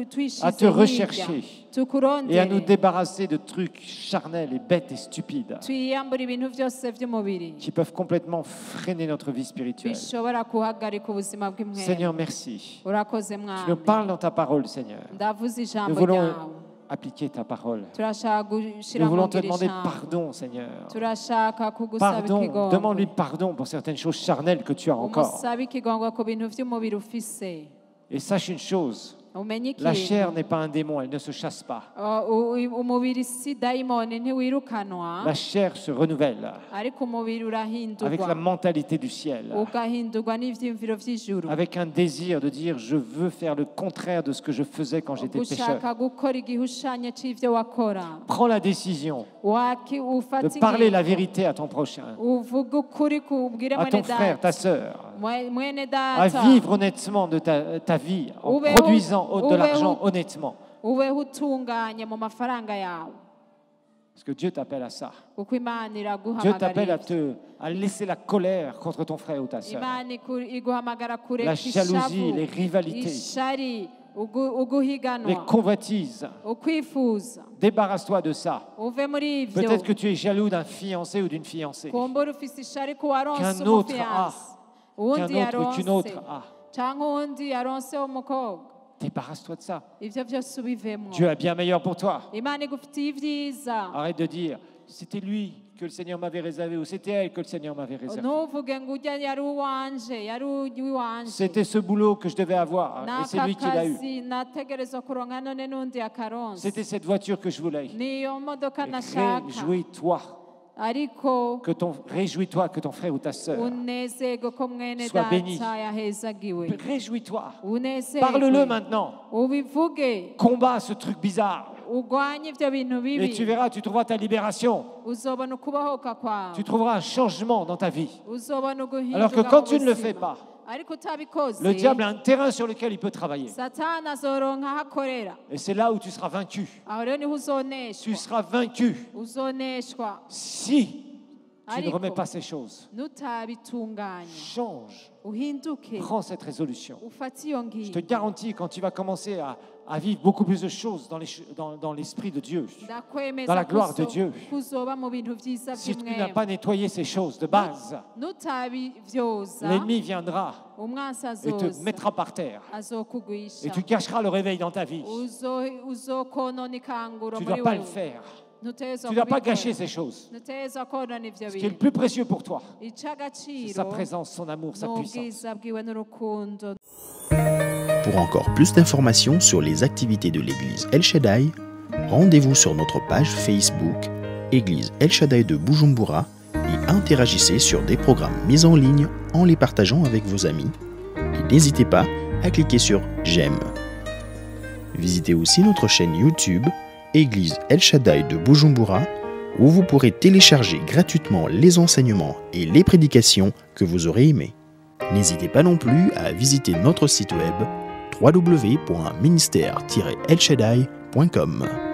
twishize À te hirya, rechercher. Et à nous tukurondere débarrasser de trucs charnels et bêtes et stupides twiyambure ibintu byose by'umubiri qui peuvent complètement freiner notre vie spirituelle. bishobora guhagarika ubuzima bw'impwemu. Seigneur, merci. urakoze Tu nous mwami parles dans ta parole, Seigneur. ndavuze Nous ijambo voulons ryawe appliquer ta parole. turashaka gushyira Nous mu voulons te ngiro demander ijambo pardon, Seigneur. turashaka kugusaba Pardon, ikigongwe demande-lui pardon pour certaines choses charnelles que tu as encore. umusabe ikigongwe ku bintu by'umubiri ufise Et sache une chose, umenye la chair ikintu n'est pas un démon, elle ne se chasse pas. umubiri si dayimoni ntiwirukanwa La chair se renouvelle ariko umubiri avec la urahindurwa mentalité du ciel, ugahindurwa n'ivyiyumviro vy'ijuru avec un désir de dire je veux faire le contraire de ce que je faisais quand j'étais pécheur. gushaka gukora igihushanyo c'ivyo wakora Prends la décision ufata de parler la ingingo vérité à ton prochain, uvuga ukuri kubwire à ton mwene frère, ta data sœur, mwene à data vivre honnêtement de ta vie en Ubeho- produisant de ubeho- l'argent honnêtement. ubeho utunganye mu mafaranga yawe Parce que Dieu t'appelle à ça. kuko imana Dieu t'appelle iraguhamagarira à laisser la colère contre ton frère ou ta sœur. imana iguhamagara kureka La jalousie, ishavu les rivalités, ishari les uguhiganwa convoitises. ukwifuza Débarrasse-toi de ça. uve muri ivyo Peut-être que tu es jaloux d'un fiancé ou d'une fiancée. kumbura ufise ishari ku waronse Qu'un autre umufiyanse qu'un uwundi autre, qu'une yaronse autre a. canke uwundi yaronse umukobwa Débarrasse-toi de ça. ivyo vyose ubivemwo Dieu a bien meilleur pour toi. imana igufitiye ivyiza Arrête de dire c'était lui que le Seigneur m'avait réservé ou c'était elle que le Seigneur m'avait réservé. ntuvuge ngo urya yari uwanje yari uwanje C'était ce boulot que je devais avoir et c'est n'aka lui qui l'a eu. kazi nategerezwa kuronka none n'undi akaronse C'était cette voiture que je voulais. niyo modoka nashaka Réjouis-toi ariko réjouis-toi que ton frère ou ta sœur. unezerwe ko mwene Sois béni. data yahezagiwe Réjouis-toi. unezerwe Parle-le maintenant. ubivuge Combat ce truc bizarre. urwanye ivyo bintu Et tu bibi verras, tu trouveras ta libération. uzobona ukubohoka kwawe Tu trouveras un changement dans ta vie. uzobona uguhinduka Alors que mu quand tu ne le buzima. fais pas, ariko utabikoze le diable a un terrain sur lequel il peut travailler. satani azoronka aho akorera Et c'est là où tu seras vaincu. aho rero niho Tu uzoneshwa seras vaincu uzoneshwa si tu ne Ariko, remets pas ces choses. nutabitunganya Change. uhinduke Prends cette résolution. ufate iyo Je te ngingo garantis, quand tu vas commencer à vivre beaucoup plus de choses dans l'esprit de Dieu, dans ndakwemeza la gloire de Dieu. kuzoba mu bintu vyiza si tu n'as vy'umwema pas nettoyé ces choses de base, nutabivyoza l'ennemi viendra umwansi et te azoza mettra par terre. azokugwisha Et tu cacheras le réveil dans ta vie. uzokonona ikanguro Tu ne muri dois pas le wewe faire. ntutegerezwa Tu ne dois pas kubikora. gâcher ces choses. ntutegerezwa konona ivyo Ce qui est le bintu plus précieux pour toi, c'est ic'agaciro sa présence, son amour, sa puissance. n'ubwiza bwiwe n'urukundo. Pour encore plus d'informations sur les activités de l'église El Shaddai, rendez-vous sur notre page Facebook Église El Shaddai de Bujumbura et interagissez sur des programmes mis en ligne en les partageant avec vos amis. Et n'hésitez pas à cliquer sur J'aime. Visitez aussi notre chaîne YouTube Église El Shaddai de Bujumbura où vous pourrez télécharger gratuitement les enseignements et les prédications que vous aurez aimés. N'hésitez pas non plus à visiter notre site web www.ministère-elshaddai.com.